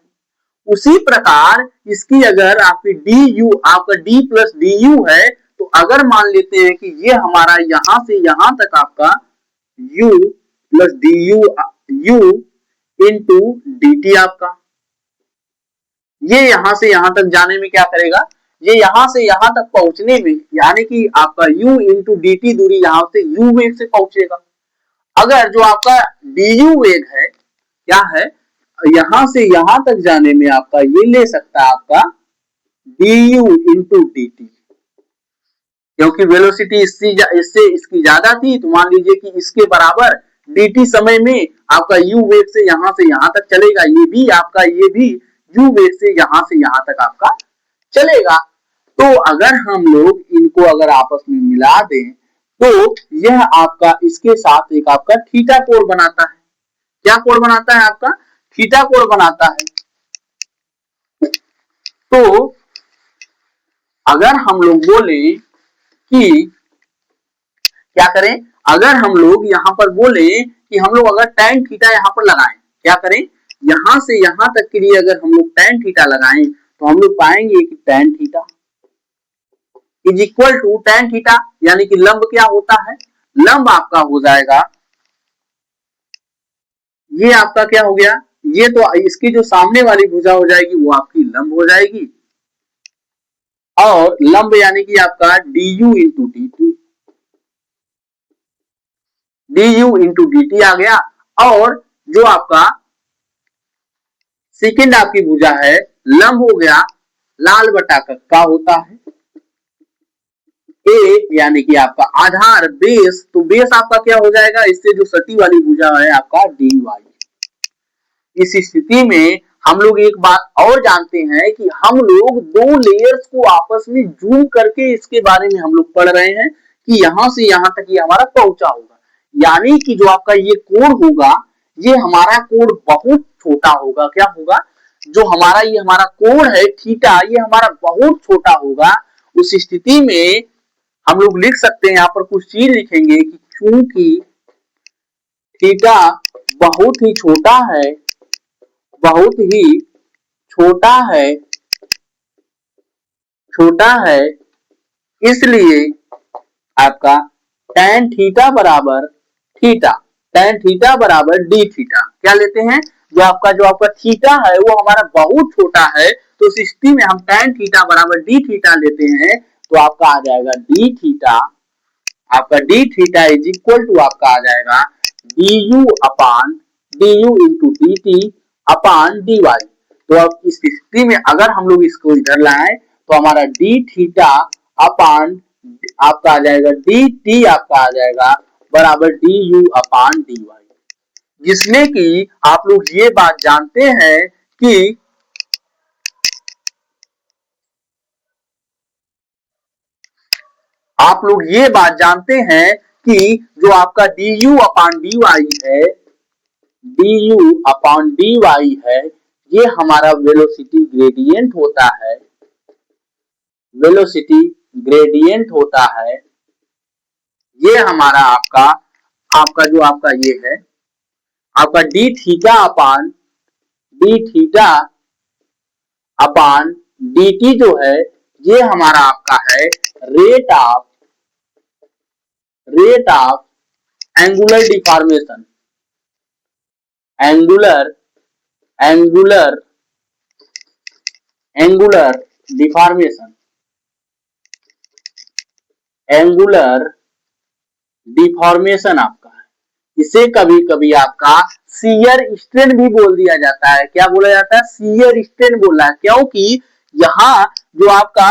उसी प्रकार इसकी अगर आपकी du आपका d प्लस du है, तो अगर मान लेते हैं कि ये हमारा यहां से यहां तक आपका u plus du u into dt आपका, ये यहां से यहां तक जाने में क्या करेगा, ये यहां से यहां तक पहुंचने में, यानी कि आपका u इंटू dt दूरी यहां से u वेग से पहुंचेगा। अगर जो आपका du वेग है क्या है, यहां से यहां तक जाने में आपका ये ले सकता है आपका du इंटू dt, क्योंकि वेलोसिटी इससे इसकी ज्यादा थी, तो मान लीजिए कि इसके बराबर dt समय में आपका u वेग से यहां तक चलेगा, ये भी u वेग से यहां तक आपका चलेगा। तो अगर हम लोग इनको अगर आपस में मिला दें तो यह आपका इसके साथ एक आपका थीटा कोण बनाता है। क्या कोण बनाता है, आपका थीटा कोण बनाता है। तो अगर हम लोग बोले कि क्या करें, अगर हम लोग यहां पर बोले कि हम लोग अगर tan थीटा यहां पर लगाएं, क्या करें, यहां से यहां तक के लिए अगर हम लोग tan थीटा लगाएं तो हम लोग पाएंगे कि tan theta is equal to tan theta, यानी कि लंब क्या होता है, लंब आपका हो जाएगा ये आपका क्या हो गया, ये तो इसकी जो सामने वाली भुजा हो जाएगी वो आपकी लंब हो जाएगी, और लंब यानी कि आपका du into D T, du into D T आ गया। और जो आपका सेकेंड आपकी भुजा है लंब हो गया लाल बटा कक्का होता है, ए यानी कि आपका आधार बेस, तो बेस आपका क्या हो जाएगा, इससे जो सटी वाली भुजा है आपका डी वाई। इस स्थिति में हम लोग एक बात और जानते हैं कि हम लोग दो लेयर्स को आपस में जूम करके इसके बारे में हम लोग पढ़ रहे हैं कि यहां से यहां तक ये हमारा पहुंचा होगा, यानी कि जो आपका ये कोण होगा ये हमारा कोण बहुत छोटा होगा। क्या होगा, जो हमारा ये हमारा कोण है थीटा, ये हमारा बहुत छोटा होगा। उस स्थिति में हम लोग लिख सकते हैं, यहाँ पर कुछ चीज लिखेंगे कि चूंकि थीटा बहुत ही छोटा है, बहुत ही छोटा है, छोटा है, इसलिए आपका tan थीटा बराबर थीटा, tan थीटा बराबर डी थीटा। क्या लेते हैं, जो आपका थीटा है वो हमारा बहुत छोटा है, तो इस स्थिति में हम tan थीटा बराबर डी थीटा लेते हैं, तो आपका आ जाएगा डी थीटा, आपका D theta is equal to आपका आ जाएगा D U upon D U into D T upon D Y. तो अब इस स्थिति में अगर हम लोग इसको इधर लाएं तो हमारा डी थीटा अपान आपका आ जाएगा डी टी, आपका आ जाएगा बराबर D U upon D Y, जिसमें कि आप लोग ये बात जानते हैं कि आप लोग ये बात जानते हैं कि जो आपका D U upon D Y है, D U upon D Y है, ये हमारा वेलोसिटी ग्रेडियंट होता है, वेलोसिटी ग्रेडियंट होता है। ये हमारा आपका आपका जो आपका ये है आपका D theta upon D theta upon D T जो है ये हमारा आपका है rate of angular deformation, angular deformation, angular deformation आपका है। इसे कभी कभी आपका शियर स्ट्रेन भी बोल दिया जाता है। क्या बोला जाता है, शियर स्ट्रेन बोला है, क्योंकि यहाँ जो आपका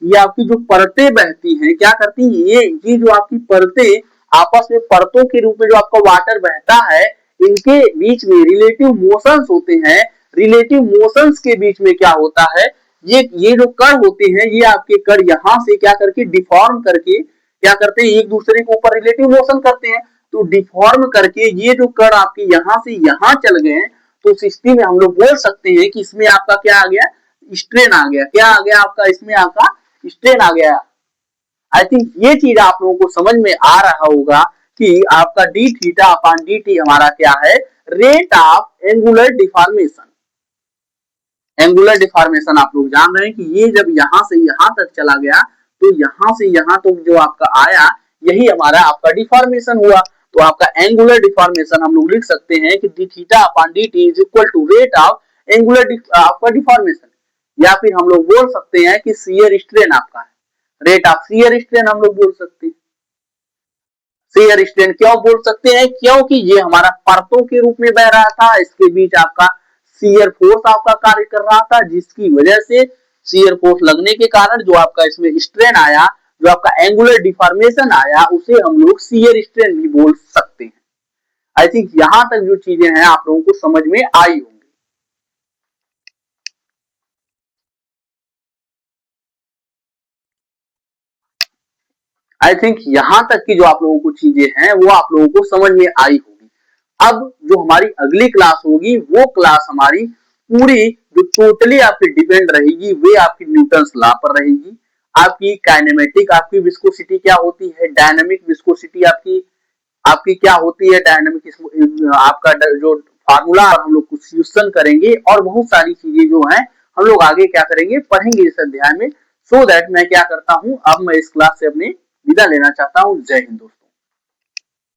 ये आपकी जो परतें बहती हैं क्या करती हैं, ये जो आपकी परतें आपस में परतों के रूप में जो आपका वाटर बहता है, इनके बीच में रिलेटिव मोशंस होते हैं। रिलेटिव मोशंस के बीच में क्या होता है, ये जो कण होते हैं ये आपके कण यहाँ से क्या करके डिफॉर्म करके क्या करते हैं, एक दूसरे के ऊपर रिलेटिव मोशन करते हैं, तो डिफॉर्म करके ये जो कण आपके यहाँ से यहाँ चल गए, तो उस स्थिति में हम लोग बोल सकते हैं कि इसमें आपका क्या आ गया, स्ट्रेन आ गया। क्या आ गया आपका, इसमें आपका स्ट्रेन आ गया। आई थिंक ये चीज आप लोगों को समझ में आ रहा होगा कि आपका D theta upon D T हमारा क्या है, rate of angular deformation. Angular deformation आप लोग जान रहे हैं कि ये जब यहां से यहां तक चला गया तो यहां से यहां तक जो आपका आया यही हमारा आपका डिफॉर्मेशन हुआ। तो आपका एंगुलर डिफॉर्मेशन हम लोग लिख सकते हैं कि D theta upon D T is equal to rate of angular आपका डिफॉर्मेशन, या फिर हम लोग बोल सकते हैं कि शियर स्ट्रेन आपका है, रेट ऑफ शियर स्ट्रेन हम लोग बोल सकते हैं। शियर स्ट्रेन क्यों बोल सकते हैं, क्योंकि ये हमारा परतों के रूप में बह रहा था, इसके बीच आपका शियर फोर्स आपका कार्य कर रहा था, जिसकी वजह से शियर फोर्स लगने के कारण जो आपका इसमें स्ट्रेन आया, जो आपका एंगुलर डिफॉर्मेशन आया, उसे हम लोग शियर स्ट्रेन भी बोल सकते हैं। आई थिंक यहां तक जो चीजें हैं आप लोगों को समझ में आई होंगी। आई थिंक यहां तक की जो आप लोगों को चीजें हैं वो आप लोगों को समझ में आई होगी। अब जो हमारी अगली क्लास होगी वो क्लास हमारी पूरी जो टोटली आपकी डिपेंड रहेगी वे आपकी न्यूटन्स लॉ पर रहेगी। आपकी काइनेमेटिक आपकी विस्कोसिटी क्या होती है, डायनामिक विस्कोसिटी आपकी आपकी क्या होती है, डायनामिक आपका जो फार्मूला हम लोग कुछ क्वेश्चन करेंगे और बहुत सारी चीजें जो हैं हम लोग आगे क्या करेंगे पढ़ेंगे इस अध्याय में। सो दैट मैं क्या करता हूं, अब मैं इस क्लास से अपने विदा लेना चाहता हूं। जय हिंद दोस्तों।